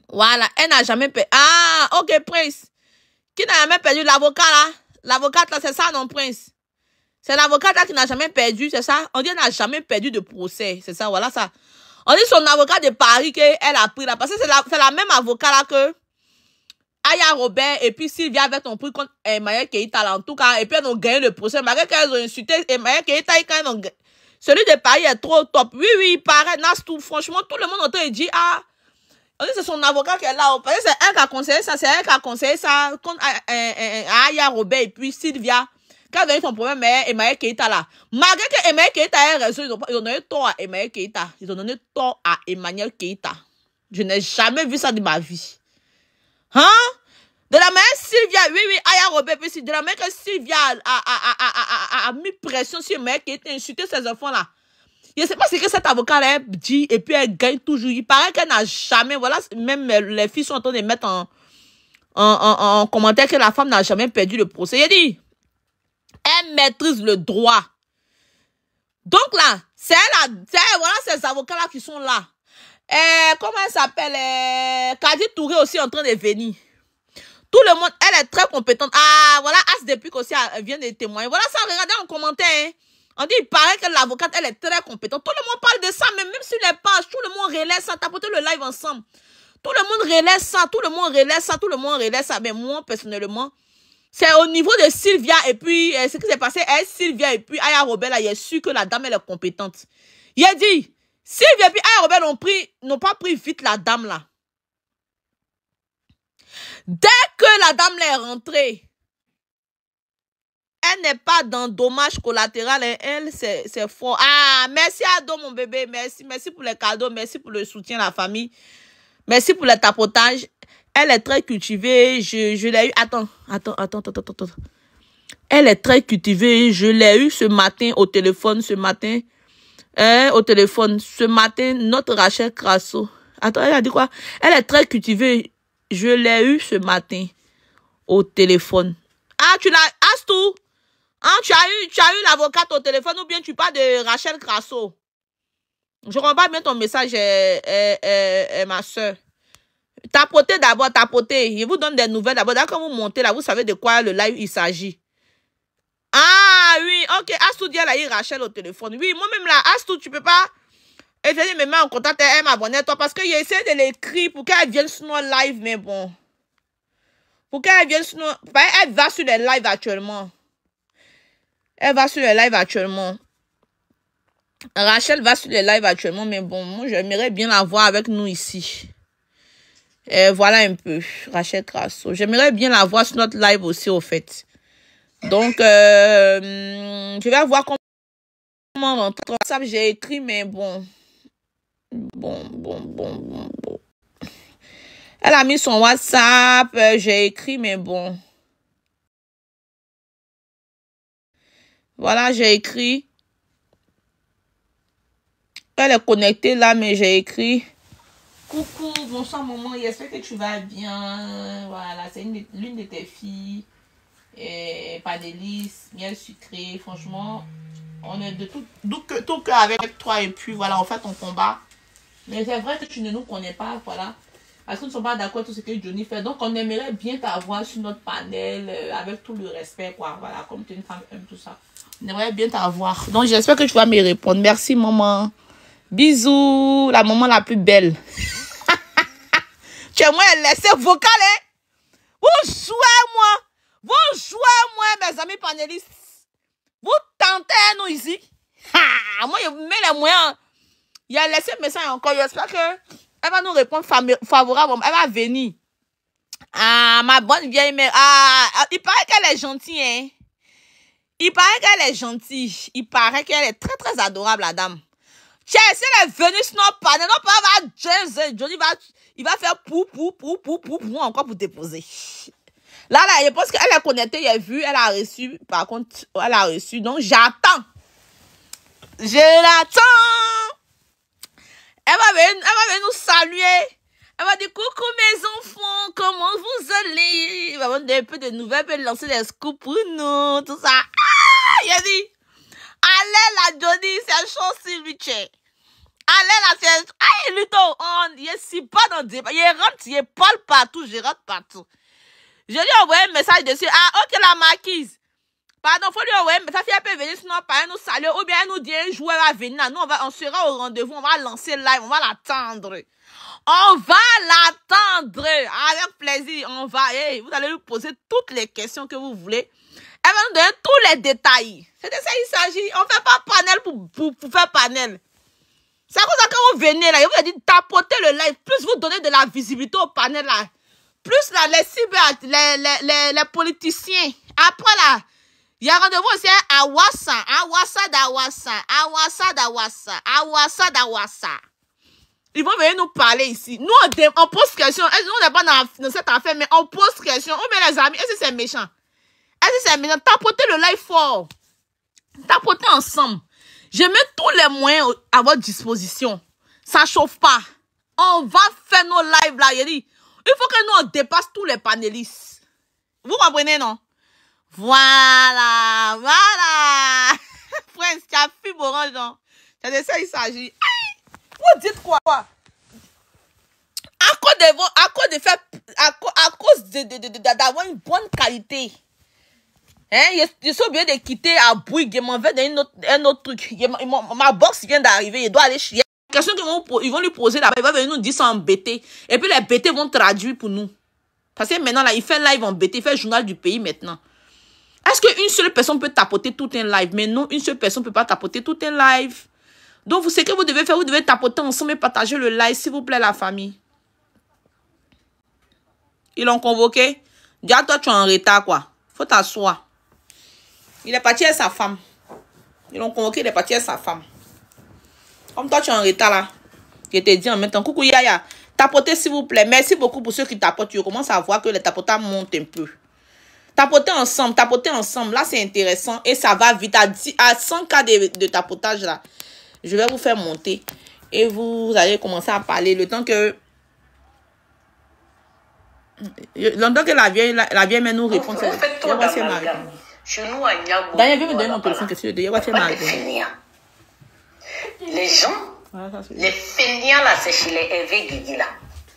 Voilà, elle n'a jamais perdu. Ah, ok, Prince. Qui n'a jamais perdu l'avocat, là? L'avocate, là, c'est ça, non, Prince? C'est l'avocate, là, qui n'a jamais perdu, c'est ça? On dit qu'elle n'a jamais perdu de procès, c'est ça, voilà ça. On dit son avocat de Paris qu'elle a pris, là, parce que c'est la même avocat, là, que Aya Robert et puis Sylvia avec ton prix contre Emmanuel Keita, en tout cas, et puis elles ont gagné le procès. Malgré qu'elles ont insulté Emmanuel Keita, quand ont... celui de Paris est trop top. Oui, il paraît, Nastou, franchement, tout le monde entend et dit, ah, On dit c'est son avocat qui est là. Parce que c'est elle qui a conseillé ça. C'est elle qui a conseillé ça contre Aya Robert et puis Sylvia. Quand il y a eu son problème, Emmaël Keita là. Malgré que Emmaël Keita ait raison, ils ont donné tort à Emmaël Keita. Ils ont donné tort à Emmanuel Keita. Je n'ai jamais vu ça de ma vie. Hein? De la manière Sylvia, oui, Aya Robert, puis de la manière que Sylvia a mis pression sur Emmaël Keita, insulté ses enfants là. Je ne sais pas ce que cet avocat-là dit et puis elle gagne toujours. Il paraît qu'elle n'a jamais, voilà, même les filles sont en train de mettre en commentaire que la femme n'a jamais perdu le procès. Il dit, elle maîtrise le droit. Donc là, c'est voilà ces avocats-là qui sont là. Comment elle s'appelle? Kadi Touré aussi en train de venir. Tout le monde, elle est très compétente. Ah, voilà, As Depuis aussi vient de témoigner. Voilà ça, regardez en commentaire. Hein. On dit, il paraît que l'avocate, elle est très compétente. Tout le monde parle de ça, mais même sur les pages, tout le monde relaie ça. Tapotez le live ensemble. Tout le monde relaie ça, tout le monde relaie ça, tout le monde relaie ça. Mais moi, personnellement, c'est au niveau de Sylvia et puis, ce qui s'est passé, elle, Sylvia et puis Aya Robert, là, il est sûr que la dame, elle est compétente. Il a dit, Sylvia et puis Aya Robert n'ont pas pris vite la dame, là. Dès que la dame là est rentrée, elle n'est pas dans dommage collatéral. Elle, c'est fort. Ah, merci Ado, mon bébé. Merci. Merci pour les cadeaux. Merci pour le soutien à la famille. Merci pour le tapotage. Elle est très cultivée. Je l'ai eu. Attends. Elle est très cultivée. Je l'ai eu ce matin au téléphone. Ce matin, notre Rachel Crasso. Attends, elle a dit quoi? Elle est très cultivée. Je l'ai eu ce matin au téléphone. Ah, tu l'as... Astou? Hein, tu as eu l'avocate au téléphone ou bien tu parles de Rachel Crasso? Je comprends bien ton message, ma soeur. Tapotez d'abord, tapotez. Je vous donne des nouvelles d'abord. Quand vous montez là, vous savez de quoi le live il s'agit. Ah oui, ok. Astou dit elle a eu Rachel au téléphone. Oui, moi-même là, Astou, tu peux pas... Et je me mets en contact, elle m'abonne toi parce que j'ai essayé de l'écrire pour qu'elle vienne sur nos live, mais bon. Pour qu'elle vienne sur nos... Elle va sur les lives actuellement. Elle va sur les lives actuellement. Rachel va sur les lives actuellement, mais bon, moi, j'aimerais bien la voir avec nous ici. Et voilà un peu, Rachel Crasso. J'aimerais bien la voir sur notre live aussi, au fait. Donc, je vais voir comment rentrer. Ça, j'ai écrit, mais bon. Bon. Elle a mis son WhatsApp, j'ai écrit, mais bon. Voilà, j'ai écrit. Elle est connectée là, mais j'ai écrit. Coucou, bonsoir maman, j'espère que tu vas bien. Voilà, c'est l'une de tes filles. Panélis, miel sucré. Franchement, on est de tout cœur avec toi. Et puis voilà, on fait ton combat. Mais c'est vrai que tu ne nous connais pas, voilà. Parce que nous ne sommes pas d'accord avec tout ce que Johnny fait. Donc, on aimerait bien t'avoir sur notre panel avec tout le respect, quoi. Voilà, comme tu es une femme, aime tout ça. On aimerait bien t'avoir. Donc, j'espère que tu vas me répondre. Merci, maman. Bisous, la maman la plus belle. Tu es moi, laissez vocal, hein. Vous jouez, moi, mes amis panélistes. Vous tentez, nous, ici. Moi, je mets les moyens. Il a laissé un message encore. J'espère qu'elle va nous répondre favorable. Elle va venir. Ah, ma bonne vieille mère. Ah, il paraît qu'elle est gentille, hein. Il paraît qu'elle est gentille. Il paraît qu'elle est très, très adorable, la dame. Tiens, si elle est venue sur notre panel, notre panel va Johnny il va faire pou, encore pour déposer. Là, je pense qu'elle est connectée, j'ai vu, elle a reçu. Par contre, elle a reçu. Donc, j'attends. Je l'attends. Elle va venir nous saluer. Elle va dire coucou mes enfants, comment vous allez? Elle va avoir un peu de nouvelles, elle va lancer des scoops pour nous, tout ça. Ah, il a dit, allez la Johnny, c'est chaud si lui tient. Allez la c'est, ah, Luto, il est si pas dans le débat, il rentre, il parle partout, je rentre partout. Je lui ai envoyé un message dessus, ah, ok la marquise. Pardon, faut lui envoyer, mais ça fait un peu venir sinon elle nous saluer, ou bien elle nous dit un jour elle va venir. Nous, on sera au rendez-vous, on va lancer live, on va l'attendre. On va l'attendre. Avec plaisir, on va. Hey, vous allez lui poser toutes les questions que vous voulez. Elle va nous donner tous les détails. C'est de ça qu'il s'agit. On ne fait pas panel pour faire panel. C'est à cause de quand vous venez là, je vous ai dit tapotez le live, plus vous donnez de la visibilité au panel là, plus là, les cyber, les politiciens. Après là, il y a rendez-vous aussi à Awassa. Ils vont venir nous parler ici. Nous, on pose question. On n'est pas dans cette affaire, mais on pose question. Oh, mais les amis, est-ce que c'est méchant? Est-ce que c'est méchant? Tapotez le live fort. Tapotez ensemble. Je mets tous les moyens à votre disposition. Ça chauffe pas. On va faire nos lives là. Il faut que nous, on dépasse tous les panélistes. Vous comprenez, non? Voilà. Prince, tu as fibre orange, non? C'est de ça il s'agit. Vous dites quoi? À cause d'avoir une bonne qualité. Hein? Je suis obligé de quitter à Bouygues. Je m'en vais dans un autre truc. Ma box vient d'arriver. Je dois aller chier. Question qu'ils vont lui poser là-bas. Il va venir nous dire ça en BT. Et puis les BT vont traduire pour nous. Parce que maintenant, là, il fait live en BT. Il fait le journal du pays maintenant. Est-ce qu'une seule personne peut tapoter tout un live? Mais non, une seule personne ne peut pas tapoter tout un live. Donc, vous savez ce que vous devez faire? Vous devez tapoter ensemble et partager le live, s'il vous plaît, la famille. Ils l'ont convoqué. Dis à toi, tu es en retard, quoi. Faut t'asseoir. Il est parti avec sa femme. Ils l'ont convoqué, il est parti avec sa femme. Comme toi, tu es en retard, là. Je te dis en même temps, coucou Yaya, tapotez, s'il vous plaît. Merci beaucoup pour ceux qui tapotent. Tu commences à voir que les tapotages montent un peu. Tapotez ensemble. Là, c'est intéressant. Et ça va vite. À 100 cas de tapotage, là. Je vais vous faire monter. Et vous allez commencer à parler. Le temps que la vieille m'a nous répond. Chez nous, à Niago. Daniel, viens me donner mon téléphone. Les gens, les fainéants là, c'est chez les Hervé Guigui là.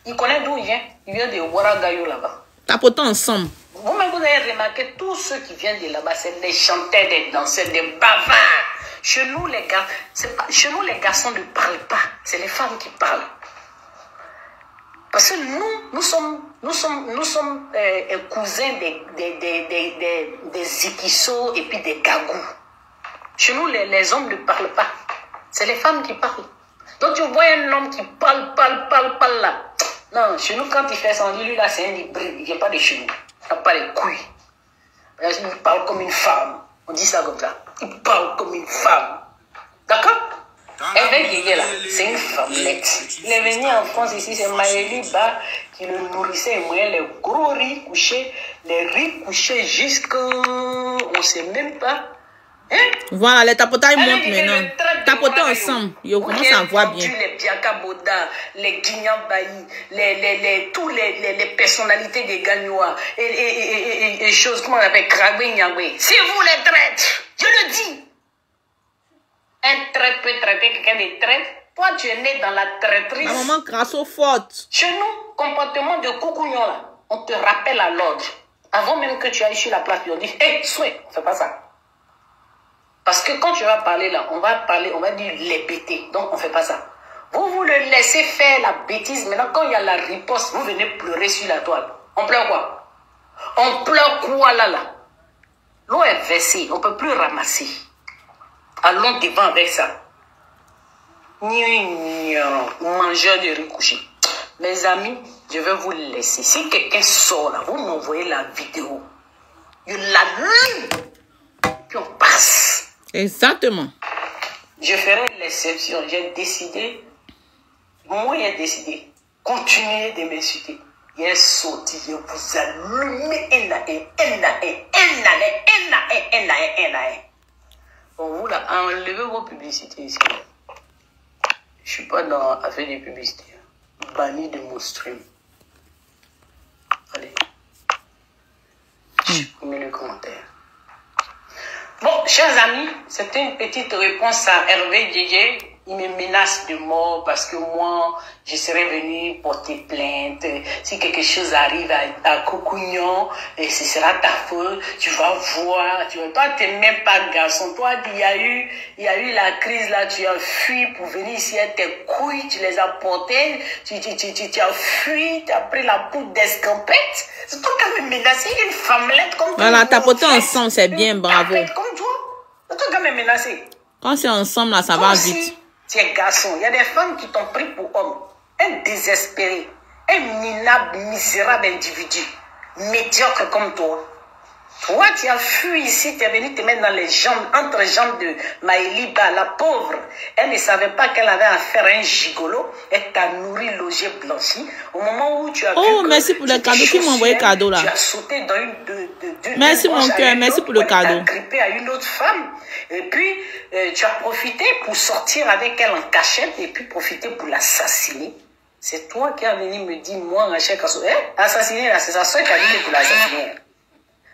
Ils connaissent d'où il vient. Il vient de Ouaragayo là-bas. Tapotons ensemble. Vous-même, vous avez remarqué, tous ceux qui viennent de là-bas, c'est des chanteurs, des danseurs, des bavards. Chez nous, les gars, chez nous, les garçons ne parlent pas. C'est les femmes qui parlent. Parce que nous sommes cousins des Zikiso et puis des Gagou. Chez nous, les hommes ne parlent pas. C'est les femmes qui parlent. Donc, tu vois un homme qui parle là. Non, chez nous, quand il fait son lit, lui là, c'est un hybride. Il vient pas de chez nous. Il n'a pas les couilles. Il parle comme une femme. On dit ça comme ça. Il parle comme une femme. D'accord? Hervé Guigui là, c'est une femmelette. Il est venu en France ici, c'est Maëli Ba qui le nourrissait. Il voyait les gros riz couchés, jusqu'à... On ne sait même pas. Hein? Voilà, les tapotages montent maintenant. Tapotez ensemble. On commence à voir bien. Les Biakaboda, les Guignambaï, tous les personnalités des Gagnois et choses, comment on appelle, Krabé, Nyangwe. C'est vous les traîtres. Je le dis. Un traître peut traiter quelqu'un de traître. Toi, tu es né dans la traîtrise. La maman Grasso forte. Chez nous, comportement de coucougnon là, on te rappelle à l'ordre. Avant même que tu ailles sur la place, on dit, hé, souhait, on fait pas ça. Parce que quand tu vas parler là, on va dire les bêtises. Donc, on fait pas ça. Vous le laissez faire la bêtise. Maintenant, quand il y a la riposte, vous venez pleurer sur la toile. On pleure quoi? On pleure quoi là? L'eau est versée, on ne peut plus ramasser. Allons devant avec ça. Mangeur de riz couché. Mes amis, je vais vous laisser. Si quelqu'un sort là, vous m'envoyez la vidéo. Je l'allume. Puis on passe. Exactement. Je ferai l'exception. J'ai décidé. Moi, j'ai décidé. Continuez de m'insulter. Il est sorti. Je vous allume. Bon, vous là, enlevez vos publicités ici. Je suis pas dans affaire de publicité. Banni de mon stream. Allez. Supprimez le commentaire. Bon, chers amis, c'était une petite réponse à Hervé Guigui. Il me menace de mort parce que moi, je serais venu porter plainte. Si quelque chose arrive à Coucougnon, ce sera ta faute. Tu vas voir. Toi, tu n'es même pas garçon. Toi, il y a eu la crise là. Tu as fui pour venir ici avec tes couilles. Tu les as portées. Tu as fui. Tu as pris la poudre d'escampette. C'est toi qui as me menacé. Une femmelette comme toi. Voilà, tapoter ensemble, c'est bien, bravo. Comme toi. C'est toi qui as me menacé. Quand c'est ensemble, là, ça va vite. Tu es garçon. Il y a des femmes qui t'ont pris pour homme. Un désespéré, un minable, misérable individu, médiocre comme toi. Toi, tu as fui ici, tu es venu te mettre dans les jambes, entre les jambes de Maëliba, la pauvre. Elle ne savait pas qu'elle avait affaire à un gigolo. Elle t'a nourri, logé, blanchi. Au moment où tu as vu Oh, merci pour le cadeau. Qui m'a envoyé le cadeau là? Tu as sauté dans une merci mon cœur, merci pour le cadeau. Tu as grippé à une autre femme. Et puis, tu as profité pour sortir avec elle en cachette et puis profiter pour l'assassiner. C'est toi qui as venu me dire, moi, Rachel Kasso, assassiner là, c'est sa soeur qui a dit que tu l'as assassiné.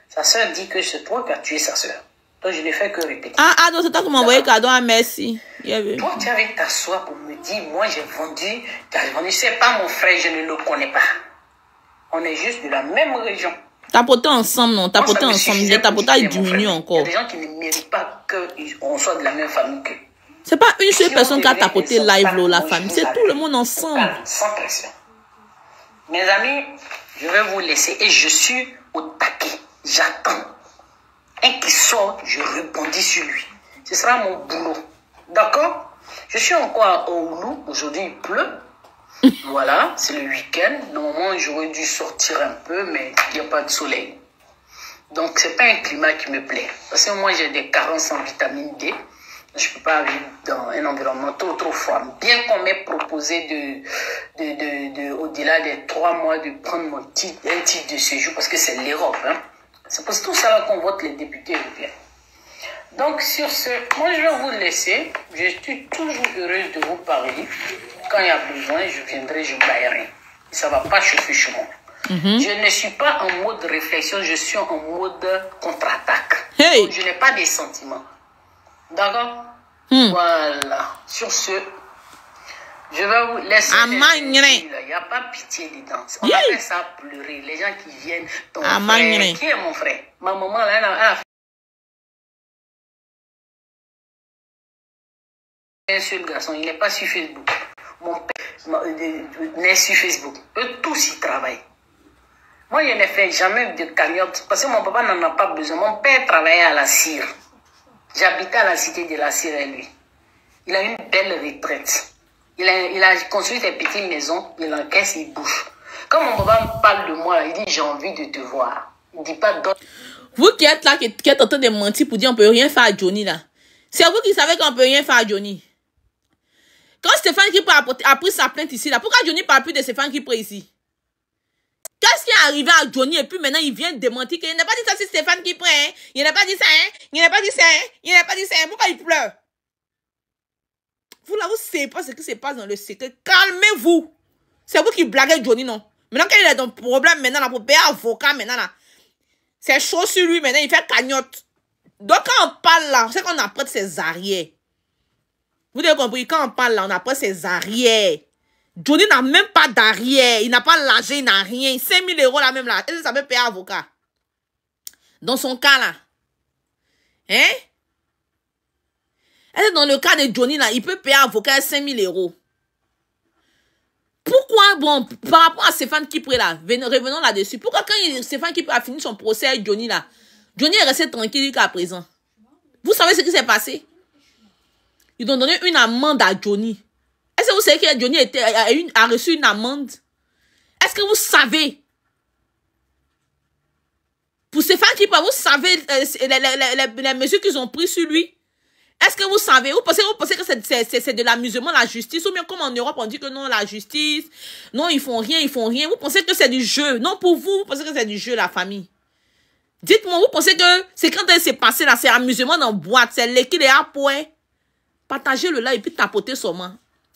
Sa soeur dit que c'est toi qui as tué sa soeur. Donc je ne fais que répéter. Ah, donc c'est toi qui m'as envoyé cadeau, merci. Toi, tu es avec ta soeur pour me dire, moi j'ai vendu, tu as vendu, c'est pas mon frère, je ne le connais pas. On est juste de la même région. Tapoter ensemble, non, tapoter ensemble. Les tapotages diminuent encore. Il y a des gens qui ne méritent pas qu'on soit de la même famille qu'eux. C'est pas une seule personne qui a tapoté live, là, la famille. C'est tout le monde ensemble. Sans pression. Mes amis, je vais vous laisser et je suis au taquet. J'attends. Un qui sort, je rebondis sur lui. Ce sera mon boulot. D'accord? Je suis encore à Oulu. Aujourd'hui, il pleut. Voilà, c'est le week-end. Normalement, j'aurais dû sortir un peu, mais il n'y a pas de soleil. Donc, ce n'est pas un climat qui me plaît. Parce que moi, j'ai des carences en vitamine D. Je ne peux pas vivre dans un environnement trop froid. Bien qu'on m'ait proposé au-delà des 3 mois de prendre un titre de séjour, parce que c'est l'Europe. Hein. C'est pour tout ça qu'on vote les députés européens. Donc, sur ce, moi, je vais vous laisser. Je suis toujours heureuse de vous parler. Quand il y a besoin, je viendrai, je baillerai. Ça ne va pas chauffer chez moi. Je ne suis pas en mode réflexion, je suis en mode contre-attaque. Hey. Donc, je n'ai pas des sentiments. D'accord? Voilà. Sur ce, je vais vous laisser. Il n'y a pas pitié dedans. On appelle ça pleurer. Les gens qui viennent. Ton frère. Qui est mon frère? Ma maman, là, elle a fait un seul garçon. Il n'est pas sur Facebook. Mon père n'est sur Facebook. Eux tous, ils travaillent. Moi, je n'ai fait jamais de cagnotte. Parce que mon papa n'en a pas besoin. Mon père travaillait à la cire. J'habitais à la cité de la cire et lui. Il a une belle retraite. Il a construit des petites maisons, il encaisse, il bouge. Quand mon papa me parle de moi, il dit j'ai envie de te voir. Il ne dit pas d'autre. Vous qui êtes là, qui êtes en train de mentir pour dire on peut rien faire à Johnny là. C'est vous qui savez qu'on peut rien faire à Johnny. Quand Stéphane Kipre a pris sa plainte ici là, pourquoi Johnny ne parle plus de Stéphane Kipre ici? Qu'est-ce qui est arrivé à Johnny et puis maintenant il vient démentir qu'il n'a pas dit ça sur Stéphane Kipre, hein? Il n'a pas dit ça, hein? Il n'a pas dit ça, hein? Il n'a pas dit ça, hein? Pourquoi il pleure? Vous là, vous ne savez pas ce qui se passe dans le secret. Calmez-vous. C'est vous qui blaguez Johnny, non? Maintenant qu'il a un problème maintenant là, pour payer avocat maintenant là. C'est chaud sur lui maintenant, il fait cagnotte. Donc quand on parle là, c'est qu'on apprête ses arrières. Vous avez compris? Quand on parle là, on apprête ses arrières. Johnny n'a même pas d'arrière. Il n'a pas l'argent, il n'a rien. 5 000 € là même là. Est-ce que ça peut payer avocat? Dans son cas là. Hein? Est-ce que dans le cas de Johnny là, il peut payer avocat 5 000 €? Pourquoi, bon, par rapport à Stéphane Kipre là, revenons là-dessus. Pourquoi quand Stéphane Kipre a fini son procès avec Johnny là, Johnny est resté tranquille jusqu'à présent? Vous savez ce qui s'est passé? Ils ont donné une amende à Johnny. Est-ce que vous savez que Johnny a reçu une amende? Est-ce que vous savez? Pour Stéphane Kipre, vous savez les mesures qu'ils ont prises sur lui? Est-ce que vous savez? Vous pensez que c'est de l'amusement, la justice? Ou bien comme en Europe, on dit que non, la justice, non, ils font rien, ils font rien. Vous pensez que c'est du jeu? Non, pour vous, vous pensez que c'est du jeu, la famille? Dites-moi, vous pensez que c'est quand elle s'est passée là, c'est amusement dans boîte, c'est l'équipe et à point. Partagez-le là et puis tapotez seulement.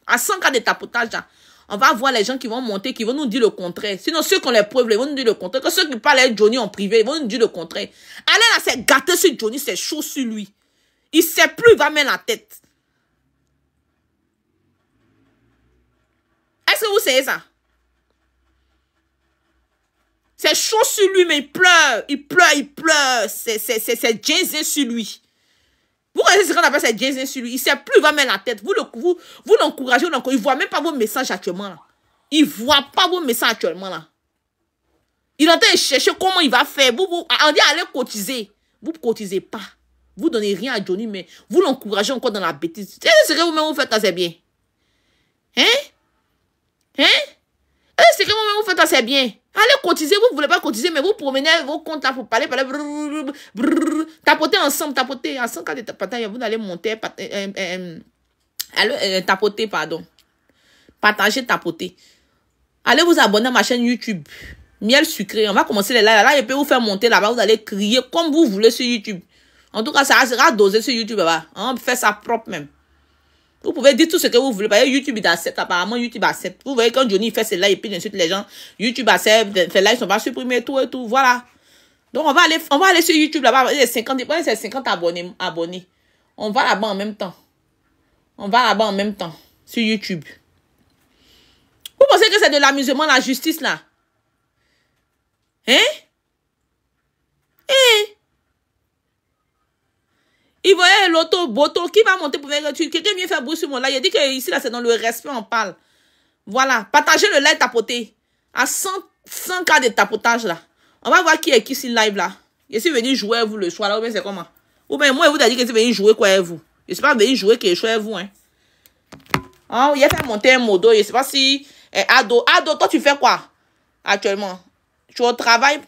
À 100 cas de tapotage, là, on va voir les gens qui vont monter, qui vont nous dire le contraire. Sinon, ceux qui ont les preuves, ils vont nous dire le contraire. Que ceux qui parlent avec Johnny en privé, ils vont nous dire le contraire. Allez là, c'est gâté sur Johnny, c'est chaud sur lui. Il ne sait plus, il va mettre la tête. Est-ce que vous savez ça? C'est chaud sur lui, mais il pleure. Il pleure, il pleure. C'est Jason sur lui. Vous connaissez ce qu'on appelle c'est Jason sur lui. Il ne sait plus, il va mettre la tête. Vous l'encouragez, il ne voit même pas vos messages actuellement. Là. Il ne voit pas vos messages actuellement. Là. Il est en train de chercher comment il va faire. On dit allez cotiser. Vous ne cotisez pas. Vous donnez rien à Johnny, mais vous l'encouragez encore dans la bêtise. C'est ce que vous-même vous faites quand c'est bien. Hein? C'est que vous-même vous faites quand c'est bien. Allez cotiser, vous ne voulez pas cotiser, mais vous promenez vos comptes là pour parler, tapoter ensemble, tapoter. Ensemble, quand vous allez monter, tapoter, pardon. Partager, tapoter. Allez vous abonner à ma chaîne YouTube. Miel sucré. On va commencer les lives. Là, je peux vous faire monter là-bas. Vous allez crier comme vous voulez sur YouTube. En tout cas, ça sera dosé sur YouTube là-bas. On peut faire ça propre même. Vous pouvez dire tout ce que vous voulez. Parce que YouTube, il accepte. Apparemment, YouTube accepte. Vous voyez, quand Johnny fait ses lives et puis ensuite les gens, YouTube accepte. Ses lives sont pas supprimés, tout et tout. Voilà. Donc, on va aller sur YouTube là-bas. Il y a 50 abonnés. On va là-bas en même temps. Sur YouTube. Vous pensez que c'est de l'amusement, la justice là? Il voyait l'auto, Boto, qui va monter pour faire quelqu'un vient faire bruit sur mon live. Il dit que ici, là, c'est dans le respect, on parle. Voilà. Partagez le live tapoté. À 100 cas de tapotage, là. On va voir qui est qui sur le live, là. Je suis venu jouer avec vous le soir, là. Ou bien c'est comment? Ou bien moi, vous avez dit que je suis venu jouer quoi avec vous. Je ne suis pas venu jouer quelque chose avec vous, hein. Oh, il a fait monter un modo. Je ne sais pas si... Ado, toi, tu fais quoi? Actuellement? Tu es au travail?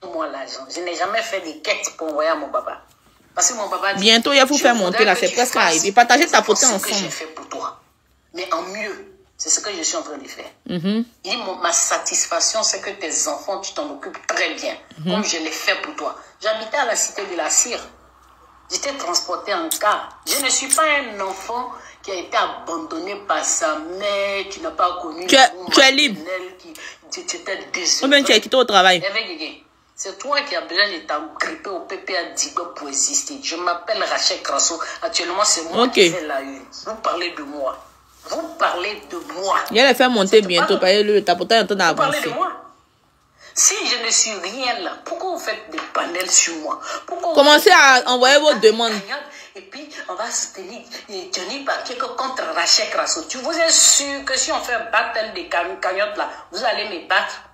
Moi, l'argent. Je n'ai jamais fait des quêtes pour envoyer à mon papa. Parce que mon papa dit, bientôt, il va vous faire monter là, c'est presque arrivé. Partagez ta pote ensemble. C'est ce que j'ai fait pour toi. Mais en mieux, c'est ce que je suis en train de faire. Il dit, ma satisfaction, c'est que tes enfants, tu t'en occupes très bien. Comme je l'ai fait pour toi. J'habitais à la cité de la Cire. J'étais transporté en car. Je ne suis pas un enfant qui a été abandonné par sa mère, qui n'a pas connu... Tu es libre. Ou bien tu es quitté au travail. C'est toi qui as besoin de t'agripper au PPA Digo pour exister. Je m'appelle Rachel Crasso. Actuellement, c'est moi qui fais la une. Vous parlez de moi. Il allait faire monter bientôt. Le tapotage est en train d'avancer. Vous parlez de moi. Si je ne suis rien là, pourquoi vous faites des panels sur moi? Commencez à envoyer vos demandes. Et puis, on va soutenir Johnny Parker contre Rachel Crasso. Tu vous êtes sûr que si on fait un battle des cagnottes là, vous allez me battre?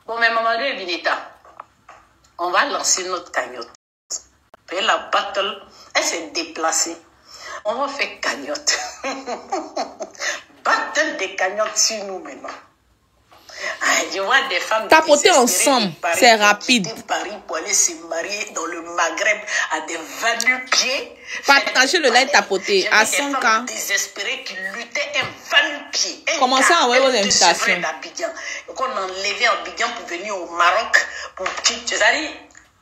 Bon, mais maman de Vineta, on va lancer notre cagnotte. Et la battle, elle s'est déplacée. On va faire cagnotte. Battle des cagnottes sur nous maintenant. Je vois des femmes tapoter ensemble, c'est rapide. Paris pour aller se marier dans le Maghreb à des va-nu-pieds. Partagez le live tapoter à 100 cas. Désespérés qui luttaient un va-nu-pied. Commencez à envoyer vos invitations. Qu'on enlevait Abidjan pour venir au Maroc pour tu sais,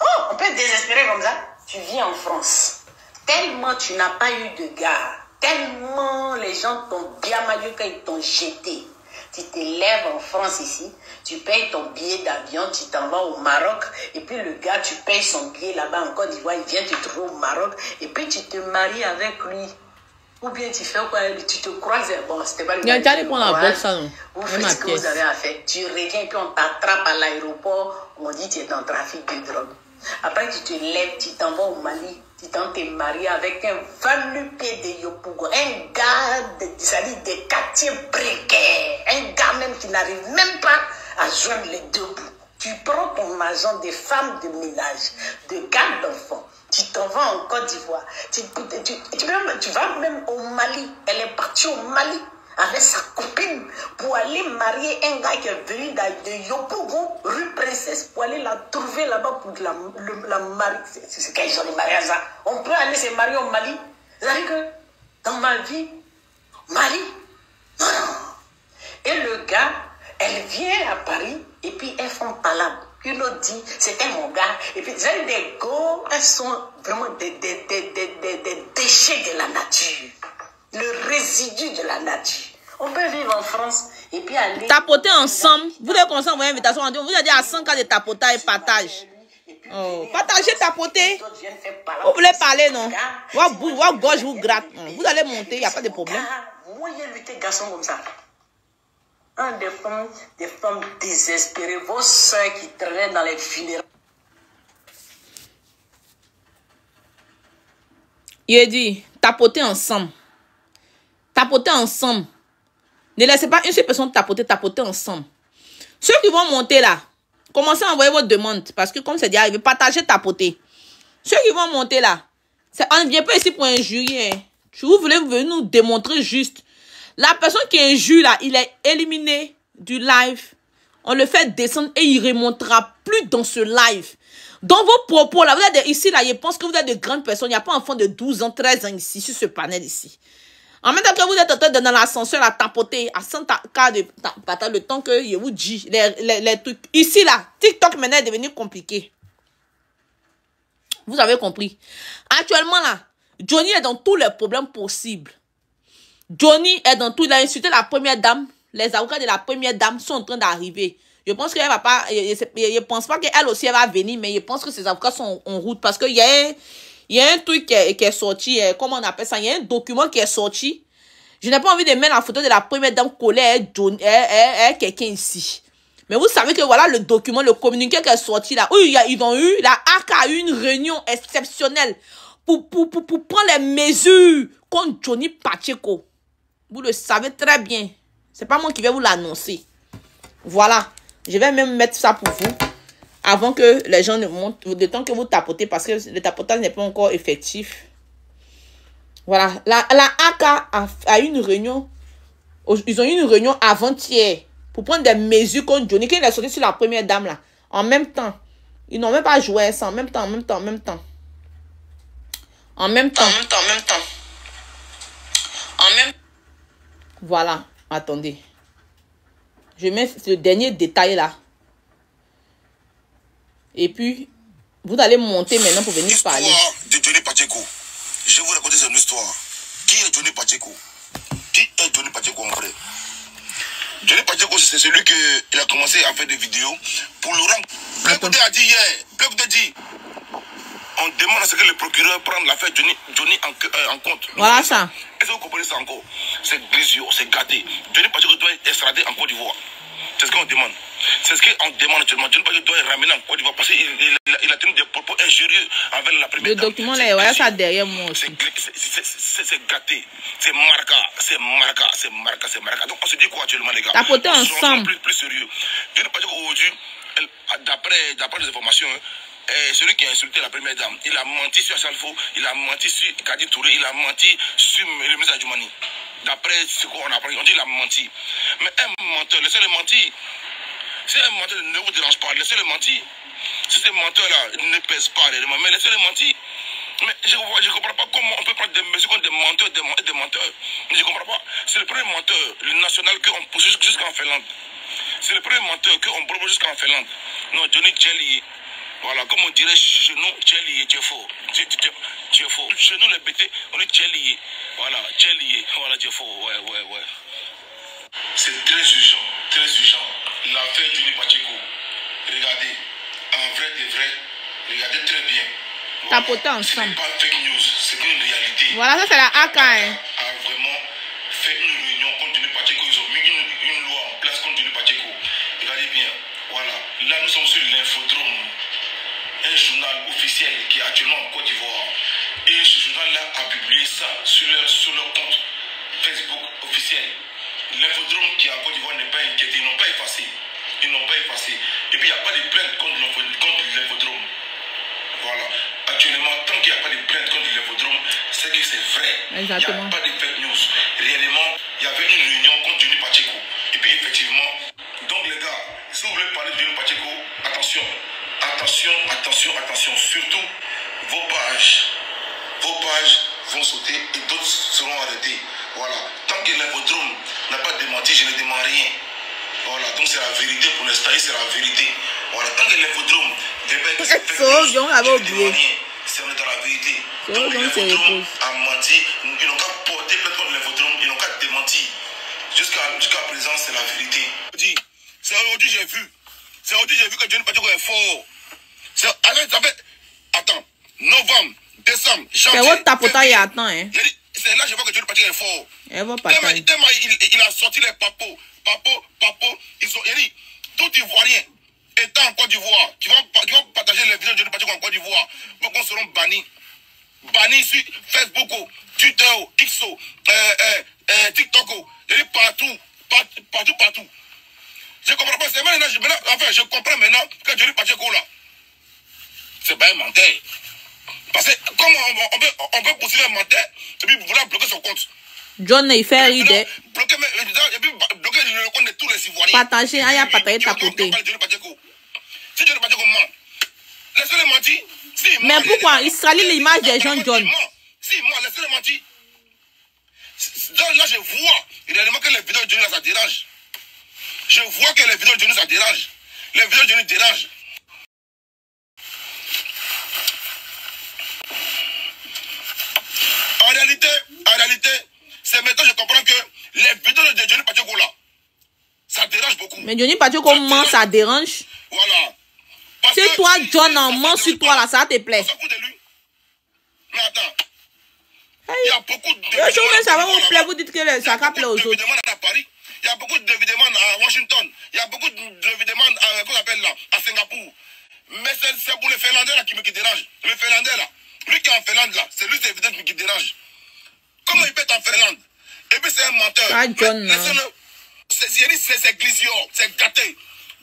oh, on peut être désespéré comme ça. Tu vis en France. Tellement tu n'as pas eu de gars. Tellement les gens t'ont bien malgré quand ils t'ont jeté. Tu te lèves en France ici, tu payes ton billet d'avion, tu t'en vas au Maroc, et puis le gars, tu payes son billet là-bas en Côte d'Ivoire, il vient te trouver au Maroc, et puis tu te maries avec lui. Ou bien tu fais quoi, tu te croises, bon, c'était pas le gars. Il pour la boxe, ça, non? Vous faites ce que vous avez à faire. Tu reviens, et puis on t'attrape à l'aéroport, on dit que tu es dans le trafic de drogue. Après, tu te lèves, tu t'en vas au Mali, tu t'en t'es marié avec un va-nu-pied de Yopougon, un gars des quartiers précaires, un gars même qui n'arrive même pas à joindre les deux bouts. Tu prends ton argent des femmes de ménage, de garde d'enfants, tu t'en vas en Côte d'Ivoire, tu vas même au Mali, elle est partie au Mali avec sa copine pour aller marier un gars qui est venu de Yopougon, rue Princesse, pour aller la trouver là-bas pour la marier. C'est qu'ils ont des mariages là. On peut aller se marier au Mali. C'est-à-dire que dans ma vie, Mali, non. Et le gars, elle vient à Paris et puis elles font palabre. Une autre dit, c'était mon gars. Et puis, elles des go, elles sont vraiment des déchets de la nature. Le résidu de la nature. On peut vivre en France et puis aller... Tapoter ensemble. Vous devez commencer à envoyer une invitation. On vous a dit à 100 cas de tapotage et partage. Oh, partagez, tapoter. Vous voulez parler, non? Votre gauche vous gratte. Vous allez monter, il n'y a pas de problème. Moi, j'ai lutté garçon comme ça. Un des femmes désespérées, vos soeurs qui traînaient dans les funérailles. Il a dit, tapoter ensemble. Tapoter ensemble. Ne laissez pas une seule personne tapoter ensemble. Ceux qui vont monter là, commencez à envoyer vos demandes. Parce que comme c'est déjà arrivé, partagez, tapoter. Ceux qui vont monter là, On ne vient pas ici pour injurier. Hein. Si vous voulez venir nous démontrer juste. La personne qui injure là, il est éliminé du live. On le fait descendre et il ne remontera plus dans ce live. Dans vos propos là, vous êtes ici là, je pense que vous êtes de grandes personnes. Il n'y a pas d'enfant de 12 ans, 13 ans ici, sur ce panel ici. En même temps que vous êtes en train de dans l'ascenseur à tapoter à 100 cas de bataille, le temps que je vous dis, les trucs. Ici là, TikTok maintenant est devenu compliqué. Vous avez compris. Actuellement là, Johnny est dans tous les problèmes possibles. Johnny est dans tout. Il a insulté la première dame. Les avocats de la première dame sont en train d'arriver. Je pense qu'elle va pas. Je pense pas qu'elle aussi elle va venir, mais je pense que ses avocats sont en route parce qu'il y a un truc qui est sorti. Comment on appelle ça? Il y a un document qui est sorti. Je n'ai pas envie de mettre la photo de la première dame collée à quelqu'un ici. Mais vous savez que voilà le document, le communiqué qui est sorti là. Où la AK a eu une réunion exceptionnelle pour prendre les mesures contre Johnny Pacheco. Vous le savez très bien. C'est pas moi qui vais vous l'annoncer. Voilà. Je vais même mettre ça pour vous. Avant que les gens ne montent. Le temps que vous tapotez. Parce que le tapotage n'est pas encore effectif. Voilà. La AK a eu une réunion. Ils ont eu une réunion avant-hier. Pour prendre des mesures contre Johnny. Quand il est sorti sur la première dame là. En même temps. Ils n'ont même pas joué ça. En même temps. Voilà. Attendez. Je mets le dernier détail là. Et puis, vous allez monter maintenant pour venir parler. Histoire de Johnny Pacheco. Je vais vous raconter cette histoire. Qui est Johnny Pacheco? Qui est Johnny Pacheco en vrai? Johnny Pacheco, c'est celui qui a commencé à faire des vidéos pour le rendre. Black a dit hier, Black dit, on demande à ce que le procureur prenne l'affaire Johnny en compte. Voilà ça. Est-ce que vous comprenez ça encore? C'est grisio, c'est gâté. Johnny Pacheco doit être extradé en Côte d'Ivoire. C'est ce qu'on demande. C'est ce qu'on demande actuellement. Johnny Pacheco doit être ramené en Côte d'Ivoire parce qu'il a tenu des propos injurieux envers la première dame. Le document là, voilà ça derrière moi aussi. C'est gâté. C'est marqué. Donc on se dit quoi actuellement les gars? Tapoter ensemble. Plus sérieux. Johnny Pacheco aujourd'hui, d'après les informations, celui qui a insulté la première dame, il a menti sur Achalfo, il a menti sur Kadi Touré, il a menti sur le ministre Adjoumani. D'après ce qu'on a appris, on dit qu'il a menti. Mais un menteur, laissez-le mentir. Si un menteur ne vous dérange pas, laissez-le mentir. Si ce menteur-là ne pèse pas réellement, mais laissez-le mentir. Mais je ne comprends pas comment on peut prendre des mesures contre des menteurs, des menteurs. Je ne comprends pas. C'est le premier menteur, le national, qu'on pousse jusqu'en Finlande. C'est le premier menteur qu'on propose jusqu'en Finlande. Non, Johnny Jelly. Voilà, comme on dirait chez nous, Jelly, tu es faux. Tu es faux. Chez nous, les BT, on est Jelly. Voilà, Jelly. Voilà, tu es faux. Ouais. C'est très urgent. L'affaire Johnny Pacheco. Regardez, en vrai de vrai, regardez très bien. Tapoter ensemble. Ce n'est pas fake news, c'est une réalité. Voilà, ça c'est la AK. A vraiment fait une réunion contre Johnny Pacheco. Ils ont mis une loi en place contre Johnny Pacheco. Regardez bien. Voilà. Là, nous sommes sur l'Infodrome, un journal officiel qui est actuellement en Côte d'Ivoire. Et ce journal-là a publié ça sur leur compte Facebook officiel. L'Infodrome qui est en Côte d'Ivoire n'est pas inquiété. Ils n'ont pas effacé. Et puis, il n'y a pas de plainte contre l'Infodrome. Voilà. Actuellement, tant qu'il n'y a pas de plainte contre l'Infodrome, c'est que c'est vrai. Exactement. Il n'y a pas de fake news. Réellement, il y avait une réunion contre Johnny Pacheco. Et puis, effectivement, donc les gars, si vous voulez parler de Johnny Pacheco, attention. Surtout, vos pages vont sauter et d'autres seront arrêtés. Voilà. Tant que l'Infodrome n'a pas démenti, je ne demande rien. Voilà. Donc c'est la vérité pour l'instant, c'est la vérité. Voilà. Tant que l'Infodrome débat que c'est fake news, je ne demande rien. C'est dans la vérité. Donc l'Infodrome a menti. Ils n'ont qu'à porter plainte contre l'Infodrome, ils n'ont qu'à démentir. Jusqu'à présent, c'est la vérité. C'est aujourd'hui j'ai vu que Johnny Pacheco est fort. Attends, novembre, décembre, janvier. C'est votre tapotage attend, hein. C'est là que je vois que Johnny Pacheco est fort. Tellement il a sorti les papos. Ils ont dit, tout Ivoirien étant en Côte d'Ivoire, qui vont partager les vidéos de Johnny Pacheco en Côte d'Ivoire, beaucoup seront bannis. Bannis sur Facebook, Twitter, Xo, TikTok, partout. Je comprends pas. Je comprends maintenant que Johnny Pacheco là, c'est pas un menteur. Parce que comment on peut poursuivre un menteur et puis vouloir bloquer son compte. John, il fait rire. Bloquer le compte de tous les Ivoiriens. Partager, il y a partagé ta côté. Si Johnny Pacheco ment, laissez-le mentir. Mais pourquoi il salit l'image des gens, John? Si, moi, laissez-le mentir. Donc là, je vois réellement que les vidéos de Johnny, ça dérange. Je vois que les vidéos de Johnny, ça dérange. Les vidéos de Johnny dérangent. En réalité, c'est maintenant que je comprends que les vidéos de Johnny Pacheco là, ça dérange beaucoup. Mais Johnny Pacheco ment, ça dérange. Voilà. Si toi, John, en ment sur toi là, ça te plaît. On s'en fout de lui. Mais attends. Il y a beaucoup de... ça va vous plaire, vous dites que ça va plaire aux autres. À Paris. Il y a beaucoup de vidéos à Washington. Il y a beaucoup de vidéos à Singapour. Mais c'est pour les Finlandais là qui dérange. Le Finlandais là. Lui qui est en Finlande là, c'est lui qui est évident qui dérange. Comment il peut être en Finlande? Et puis c'est un menteur. Ah, John, c'est glissio, c'est gâté.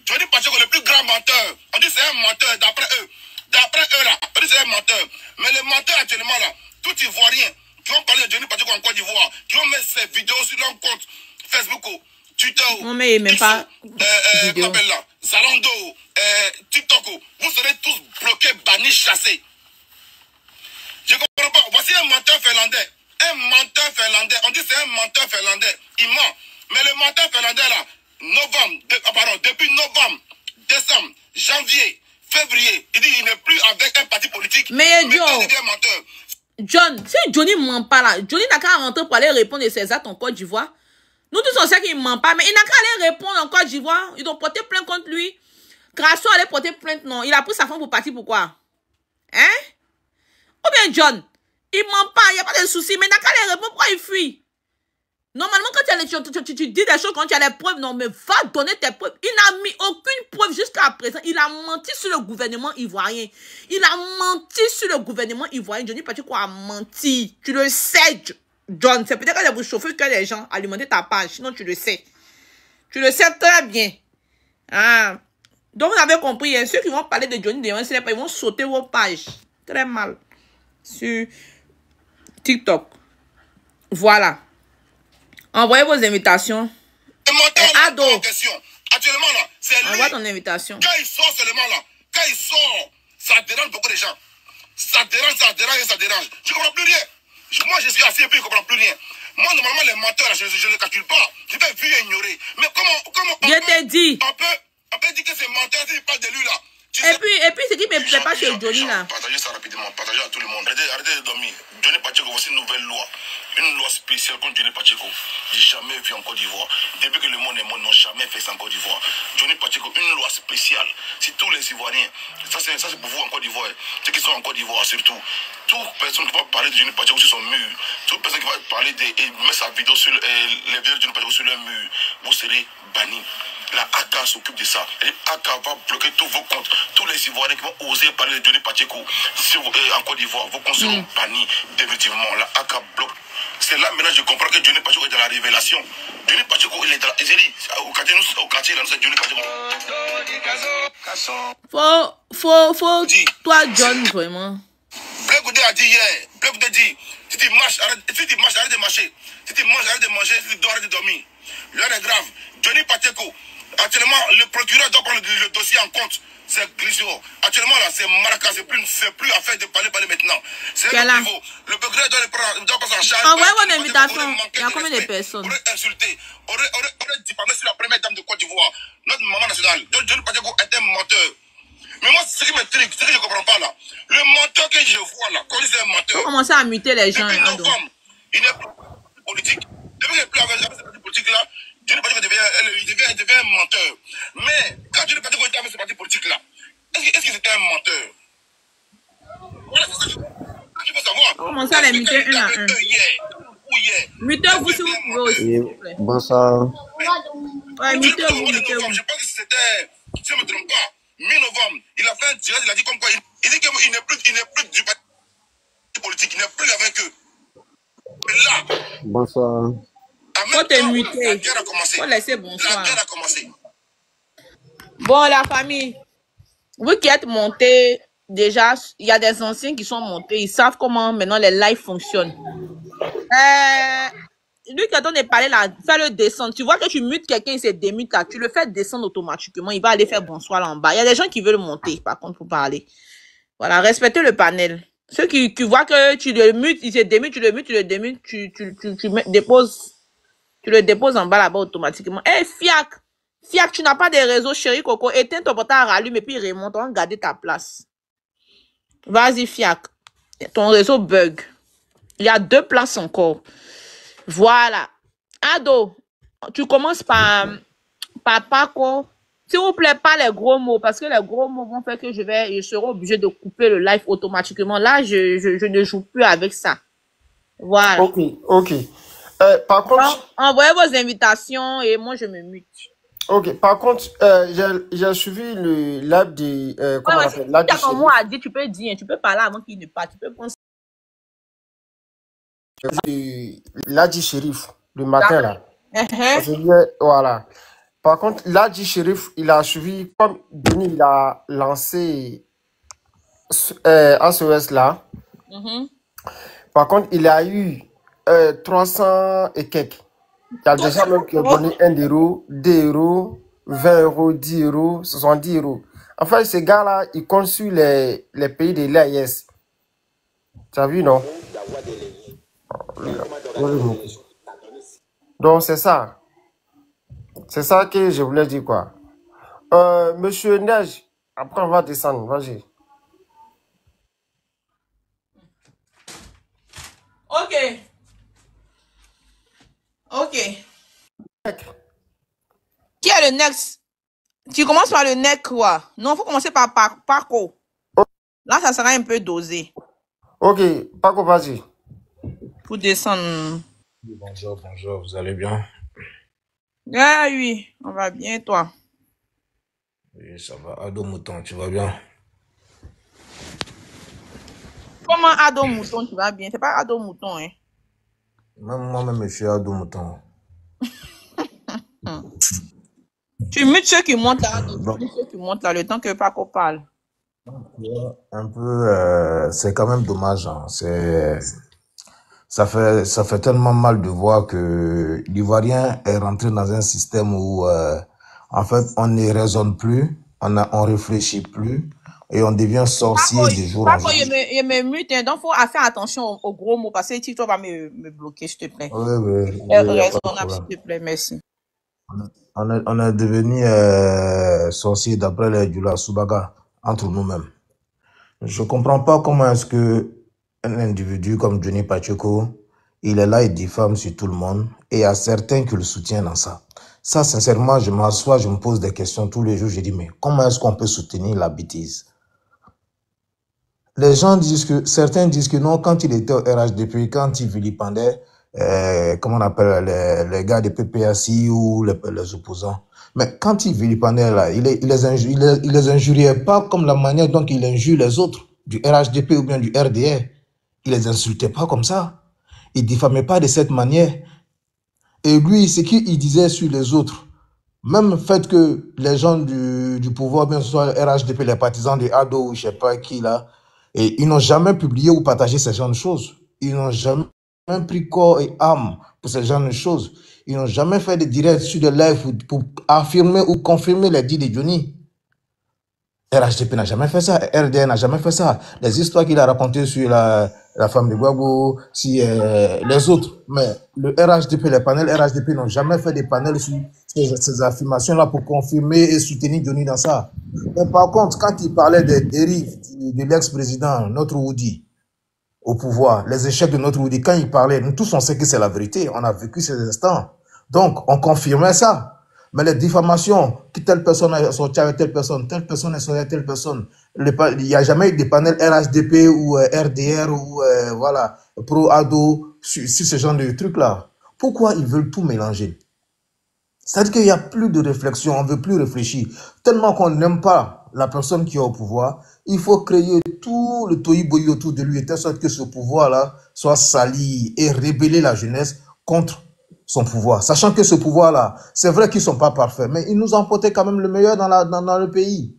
Johnny Pacheco, le plus grand menteur. On dit c'est un menteur d'après eux. D'après eux là, on dit c'est un menteur. Mais les menteurs actuellement là, tout Ivoirien qui ont parlé de Johnny Pacheco en Côte d'Ivoire, qui ont mis ces vidéos sur leur compte Facebook, Twitter, non, mais même pas comment on appelle là, Zalando, TikTok, vous serez tous bloqués, bannis, chassés. Je ne comprends pas. Voici un menteur finlandais. Un menteur finlandais. On dit c'est un menteur finlandais. Il ment. Mais le menteur finlandais là, depuis novembre, décembre, janvier, février, il dit qu'il n'est plus avec un parti politique. Mais il devient menteur. John, si Johnny ne ment pas là, Johnny n'a qu'à rentrer pour aller répondre de ses actes en Côte d'Ivoire. Nous tous on sait qu'il ne ment pas, mais il n'a qu'à aller répondre en Côte d'Ivoire. Ils ont porté plainte contre lui. Grasso allait porter plainte, non. Il a pris sa femme pour partir, pourquoi? Hein? Ou bien John, il ment pas, il n'y a pas de souci, mais il n'a qu'à aller répondre, pourquoi il fuit? Normalement, quand tu dis des choses, quand tu as des preuves, non, mais va donner tes preuves. Il n'a mis aucune preuve jusqu'à présent. Il a menti sur le gouvernement ivoirien. Il a menti sur le gouvernement ivoirien. Johnny Pacheco a menti. Tu le sais, John. C'est peut-être que vous chauffez que les gens alimenter ta page. Sinon, tu le sais. Tu le sais très bien. Ah. Donc, vous avez compris. Hein, ceux qui vont parler de Johnny, ils vont sauter vos pages. Très mal. Sur TikTok. Voilà. Envoyez vos invitations. Ado. Actuellement là, c'est lui. Envoie ton invitation. Quand il sort seulement là, quand il sort, ça dérange beaucoup de gens. Ça dérange. Je ne comprends plus rien. Moi, je suis assis et puis je ne comprends plus rien. Moi, normalement, les menteurs, je ne les calcule pas. Je vais vu et ignorer. Mais comment je t'ai dit. On peut dire que c'est menteur s'il parle de lui là. Et puis, ce qui me plaît pas chez Johnny là. Partagez ça rapidement, partagez à tout le monde. Arrêtez de dormir. Johnny Pacheco, voici une nouvelle loi. Une loi spéciale contre Johnny Pacheco. J'ai jamais vu en Côte d'Ivoire. Depuis que le monde est monde, n'ont jamais fait ça en Côte d'Ivoire. Johnny Pacheco, une loi spéciale. Si tous les Ivoiriens, ça c'est pour vous en Côte d'Ivoire, ceux qui sont en Côte d'Ivoire surtout, toute personne qui va parler de Johnny Pacheco sur son mur, toute personne qui va parler et mettre sa vidéo sur les vidéos de Johnny Pacheco sur leur mur, vous serez bannis. La AK s'occupe de ça. Et AK va bloquer tous vos comptes. Tous les Ivoiriens qui vont oser parler de Johnny Pacheco en Côte d'Ivoire, vos comptes seront bannis définitivement. La AK bloque. C'est là maintenant je comprends que Johnny Pacheco est dans la révélation. Johnny Pacheco, il est dans la... J'ai dit, au quartier, là, c'est Johnny Pacheco. Faut. Toi, John, vraiment. Black Goudé a dit hier, Black Goudé dit, si tu marches, arrête de marcher. Si tu manges, arrête de manger. Si tu dors, arrête de dormir. L'heure est grave. Johnny Pacheco, actuellement, le procureur doit prendre le dossier en compte. C'est Glissio. Actuellement, là, c'est Maracas. C'est plus affaire de parler maintenant. C'est un niveau. Le procureur doit passer en charge. Envoyez mon invitation. Il y a combien de personnes? On aurait insulté. On aurait diffamé sur la première dame de Côte d'Ivoire. Notre maman nationale. Johnny Pacheco est un menteur. Mais moi, ce qui m'intrigue, ce que je ne comprends pas là, le menteur que je vois là, quand il est un menteur. On commence à muter les gens. Depuis novembre, il n'est plus politique. Depuis qu'il n'est plus avec cette politique là, Johnny Pacheco devient un menteur. Mais quand Johnny Pacheco était avec ce parti politique là, est-ce que c'était un menteur? Voilà, c'est ça que je veux savoir. On commence à les muter un à un. Mutez-vous si vous pouvez aussi. Oui, bonsoir. Ouais, mutez-vous. Je pense que c'était, si je ne me trompe pas, mi-novembre, il a fait un tirage, il a dit comme quoi, il dit qu'il n'est plus du parti politique, il n'est plus avec eux. Mais là, bonsoir. Faut te muter. La guerre a commencé. Faut laisser bonsoir. La guerre a commencé. Bon, la famille, vous qui êtes montés, déjà, il y a des anciens qui sont montés. Ils savent comment maintenant les lives fonctionnent. Lui qui attend de parler là, fais-le descendre. Tu vois que tu mutes quelqu'un, il se démute là. Tu le fais descendre automatiquement. Il va aller faire bonsoir là en bas. Il y a des gens qui veulent monter, par contre, pour parler. Voilà, respectez le panel. Ceux qui voient que tu le mutes, il se démute, tu le mutes, tu le démutes, tu le déposes en bas là-bas automatiquement. Eh, Fiac, tu n'as pas de réseau, chéri Coco. Éteins ton portable, rallume et puis remonte. On va garder ta place. Vas-y, Fiac. Ton réseau bug. Il y a 2 places encore. Voilà. Ado, tu commences par Paco. S'il vous plaît, pas les gros mots, parce que les gros mots vont faire que je serai obligé de couper le live automatiquement. Là, je ne joue plus avec ça. Voilà. Ok. Par contre... Donc, envoyez vos invitations et moi, je me mute. Ok, par contre, j'ai suivi le live de... comment on appelle? Si tu as ton mot à dire, tu peux dire. Tu peux parler avant qu'il ne parte. Tu peux penser. L'Adi Shérif, le matin là. Voilà. Par contre, l'Adi Shérif, il a suivi, comme Denis, il a lancé SOS là. Par contre, il a eu 300 et quelques. Il y a des gens même qui ont donné 1 euro, 2 euros, 20 euros, 10 euros, 70 euros. En fait, ces gars-là, ils comptent sur les pays de l'AIS. Tu as vu, non? Donc, c'est ça. C'est ça que je voulais dire, quoi. Monsieur Neige, après, on va descendre. Vas-y. Ok. Qui est le next? Tu commences par le next, quoi? Non, il faut commencer par Paco. Là, ça sera un peu dosé. Ok, Paco, vas-y. Pour descendre. Bonjour, vous allez bien? Ah oui, on va bien, toi? Oui, ça va. Ado Mouton, tu vas bien? Comment Ado Mouton, tu vas bien? C'est pas Ado Mouton, hein? Même moi-même, je suis Ado Mouton. Tu mutes ceux qui montent là, le temps que Paco parle. Un peu, c'est quand même dommage. Hein. Ça fait tellement mal de voir que l'Ivoirien est rentré dans un système où, en fait, on ne raisonne plus, on réfléchit plus et on devient sorcier de jour en jour. Paco, il me mute, hein, donc faut faire attention aux gros mots parce que TikTok va me bloquer, s'il te plaît. Oui. Raisonnable, s'il te plaît, merci. On est devenu sorcier d'après les Djoula Soubaga entre nous-mêmes. Je comprends pas comment est-ce que un individu comme Johnny Pacheco, il est là, il diffame sur tout le monde et il y a certains qui le soutiennent dans ça. Ça, sincèrement, je m'assois, je me pose des questions tous les jours. Je dis, mais comment est-ce qu'on peut soutenir la bêtise? Les gens disent que, certains disent que non, quand il était au RHDP, quand il vilipendait, comment on appelle les gars de PPACI ou les opposants. Mais quand il vilipendait là, il les injuriait pas comme la manière dont il injure les autres, du RHDP ou bien du RDR. Il les insultait pas comme ça. Il diffamait pas de cette manière. Et lui, ce qu'il disait sur les autres, même le fait que les gens du pouvoir, bien soit RHDP, les partisans de ADO ou je sais pas qui là, et ils n'ont jamais publié ou partagé ce genre de choses. Ils n'ont jamais pris corps et âme pour ce genre de choses. Ils n'ont jamais fait de direct sur des lives pour affirmer ou confirmer les dits de Johnny. RHDP n'a jamais fait ça, RDR n'a jamais fait ça. Les histoires qu'il a racontées sur la femme de Guago, si les autres. Mais le RHDP, les panels RHDP n'ont jamais fait des panels sur ces affirmations-là pour confirmer et soutenir Johnny dans ça. Mais par contre, quand il parlait des dérives de l'ex-président, notre Woody, au pouvoir, les échecs de notre Woody, quand il parlait, nous tous on sait que c'est la vérité. On a vécu ces instants. Donc, on confirmait ça. Mais les diffamations, que telle personne a sorti avec telle personne est sortie avec telle personne, il n'y a jamais eu de panel RHDP ou RDR ou voilà, pro-ado sur ce genre de trucs-là. Pourquoi ils veulent tout mélanger? C'est-à-dire qu'il n'y a plus de réflexion, on ne veut plus réfléchir. Tellement qu'on n'aime pas la personne qui est au pouvoir, il faut créer tout le tohu-bohu autour de lui, de telle sorte que ce pouvoir-là soit sali et rébeller la jeunesse contre son pouvoir. Sachant que ce pouvoir-là, c'est vrai qu'ils ne sont pas parfaits, mais ils nous ont apporté quand même le meilleur dans le pays.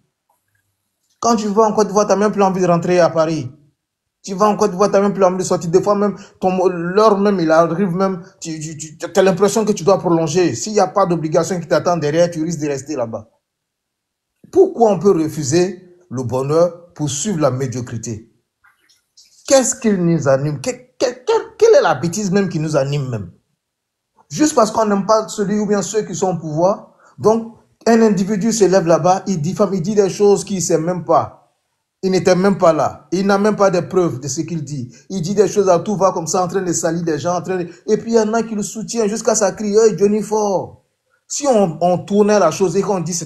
Quand tu vas en Côte d'Ivoire, tu n'as même plus envie de rentrer à Paris. Tu vas en Côte d'Ivoire, tu n'as même plus envie de sortir. Des fois même, l'heure même, il arrive même, tu as l'impression que tu dois prolonger. S'il n'y a pas d'obligation qui t'attend derrière, tu risques de rester là-bas. Pourquoi on peut refuser le bonheur pour suivre la médiocrité? Qu'est-ce qui nous anime? Quelle est la bêtise même qui nous anime même? Juste parce qu'on n'aime pas celui ou bien ceux qui sont au pouvoir. Donc, un individu se lève là-bas, il dit des choses qu'il ne sait même pas. Il n'était même pas là. Il n'a même pas de preuves de ce qu'il dit. Il dit des choses à tout va comme ça, en train de salir des gens. Et puis, il y en a qui le soutiennent jusqu'à ça crie, hey, Johnny Ford. Si on tournait la chose et qu'on dit,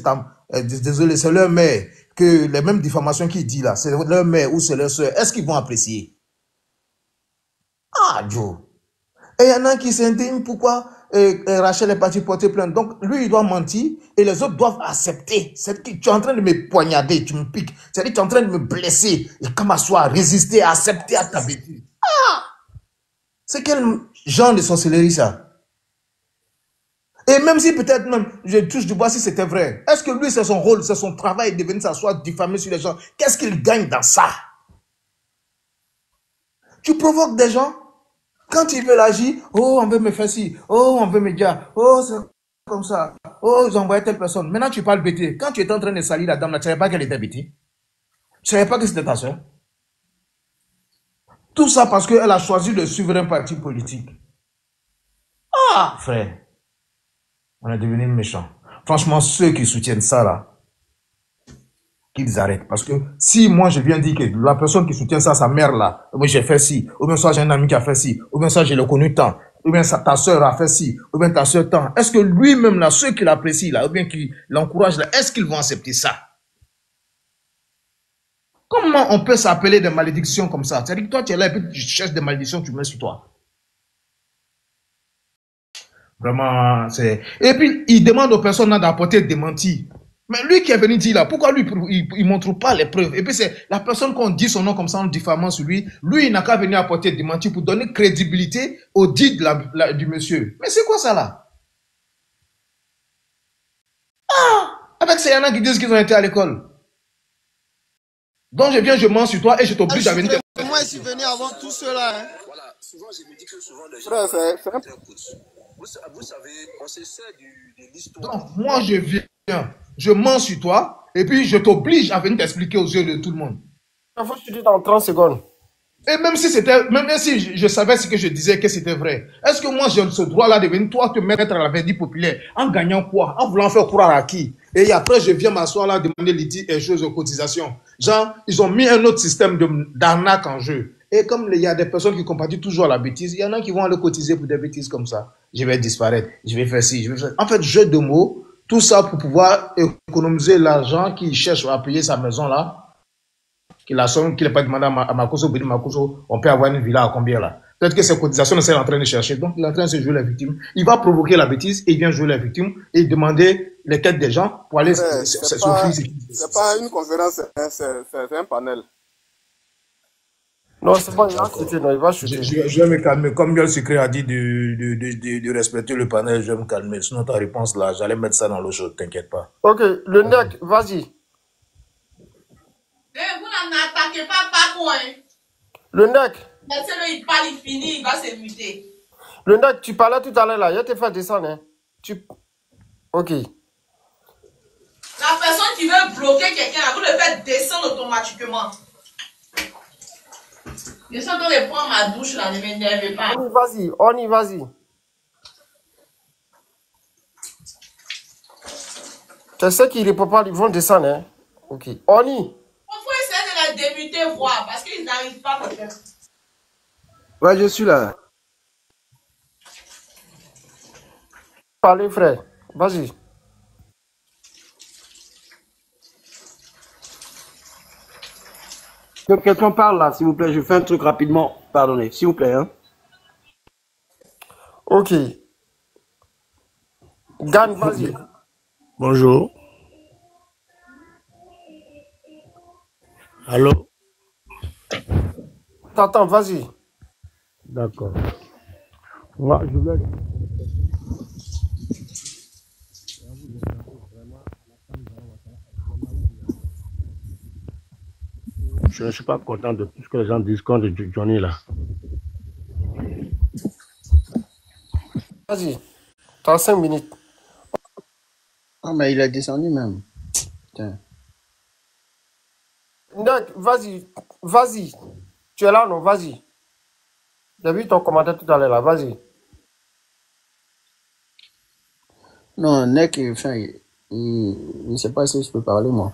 désolé, c'est leur mère, que les mêmes diffamations qu'il dit là, c'est leur mère ou c'est leur soeur, est-ce qu'ils vont apprécier? Ah, Joe. Et il y en a qui s'indignent pourquoi Rachel est partie porter plainte. Donc, lui, il doit mentir et les autres doivent accepter. C'est que tu es en train de me poignarder, tu me piques. C'est-à-dire que tu es en train de me blesser. Et comme à soi, résister, accepter à ta bêtise. Ah! C'est quel genre de sorcellerie ça? Et même si peut-être même, je touche du bois si c'était vrai. Est-ce que lui, c'est son rôle, c'est son travail de venir s'asseoir, diffamer sur les gens? Qu'est-ce qu'il gagne dans ça? Tu provoques des gens. Quand ils veulent agir, oh, on veut me faire ci, oh, on veut me dire, oh, c'est comme ça, oh, ils ont envoyé telle personne. Maintenant, tu parles bêté. Quand tu étais en train de salir la dame, là, tu ne savais pas qu'elle était bêtée. Tu ne savais pas que c'était ta soeur. Tout ça parce qu'elle a choisi le souverain parti politique. Ah, frère, on est devenu méchants. Franchement, ceux qui soutiennent ça, là, qu'ils arrêtent. Parce que si moi je viens dire que la personne qui soutient ça, sa mère là, ou bien j'ai fait ci, ou bien ça j'ai un ami qui a fait ci, ou bien ça je l'ai connu tant, ou bien ça, ta soeur a fait ci, ou bien ta soeur tant, est-ce que lui-même là, ceux qui l'apprécient là, ou bien qui l'encouragent là, est-ce qu'ils vont accepter ça? Comment on peut s'appeler des malédictions comme ça? C'est-à-dire que toi tu es là et puis tu cherches des malédictions, tu mets sur toi. Vraiment, c'est... Et puis, il demande aux personnes d'apporter des démentis. Mais lui qui est venu dire là, pourquoi lui, il ne montre pas les preuves? Et puis c'est la personne qu'on dit son nom comme ça en diffamant sur lui, lui il n'a qu'à venir apporter des démentis pour donner crédibilité au dit du monsieur. Mais c'est quoi ça là? Ah! Avec ces y'en a qui disent qu'ils ont été à l'école. Donc je viens, je mens sur toi et je t'oblige à venir. Moi je suis venu avant tout cela. Hein. Voilà, souvent je me dis que souvent les gens... Frère, c'est un... Vous savez, on se sert de l'histoire. Donc moi je viens, je mens sur toi et puis je t'oblige à venir t'expliquer aux yeux de tout le monde. Il faut que tu dis dans 30 secondes. Et même si je savais ce que je disais que c'était vrai, est-ce que moi j'ai ce droit-là de venir toi te mettre à la verdicte populaire en gagnant quoi? En voulant faire croire à qui? Et après je viens m'asseoir là demander les choses aux cotisations. Genre, ils ont mis un autre système d'arnaque en jeu. Et comme il y a des personnes qui compatissent toujours à la bêtise, il y en a qui vont aller cotiser pour des bêtises comme ça. Je vais disparaître, je vais faire ci, je vais faire... En fait, jeu de mots, tout ça pour pouvoir économiser l'argent qu'il cherche à payer sa maison là. Qu'il a somme, qu'il n'a pas demandé à Makoso, on peut avoir une villa à combien là? Peut-être que ces cotisations, c'est en train de chercher. Donc, il est en train de se jouer la victime. Il va provoquer la bêtise et il vient jouer la victime et demander les têtes des gens pour aller s'offrir. C'est pas une conférence, c'est un panel. Non, c'est pas, il va chuter, non, il va chuter. Je vais me calmer. Comme le secret a dit de respecter le panel, je vais me calmer. Sinon, ta réponse là, j'allais mettre ça dans l'eau chaude, t'inquiète pas. Ok, le nec, vas-y. Vous n'en attaquez pas, quoi. Le nec. Laissez-le, il parle, il finit, il va se muter. Le nec, tu parlais tout à l'heure là, il te fait descendre. Hein. Ok. La personne qui veut bloquer quelqu'un, vous le faites descendre automatiquement. Je suis en train de prendre ma douche là, ne m'énervez pas. On y vas-y. Tu sais qu'ils ne répondent pas, ils vont descendre. Hein? Ok. On y. On faut essayer de la débuter, voir, parce qu'ils n'arrivent pas à faire. Ouais, je suis là. Parlez, frère. Vas-y. Que quelqu'un parle là, s'il vous plaît. Je fais un truc rapidement. Pardonnez, s'il vous plaît. Hein. Ok. Gagne, vas-y. Bonjour. Allô? T'attends, vas-y. D'accord. Moi, je vais... je ne suis pas content de tout ce que les gens disent contre Johnny là. Vas-y, t'as 5 minutes. Ah, mais il est descendu même. Putain. Donc, vas-y. Tu es là, non? Vas-y. J'ai vu ton commentaire tout à l'heure là, vas-y. Non, Nek, enfin, il ne sait pas si je peux parler, moi.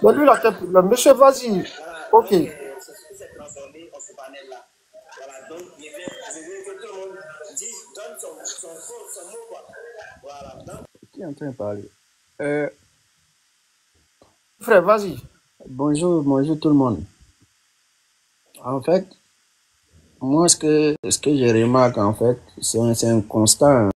Mais lui, il a quel problème? Monsieur, vas-y. Ok. Qui est en train de parler? Frère, vas-y. Bonjour tout le monde. En fait, moi, ce que je remarque, en fait, c'est un constat.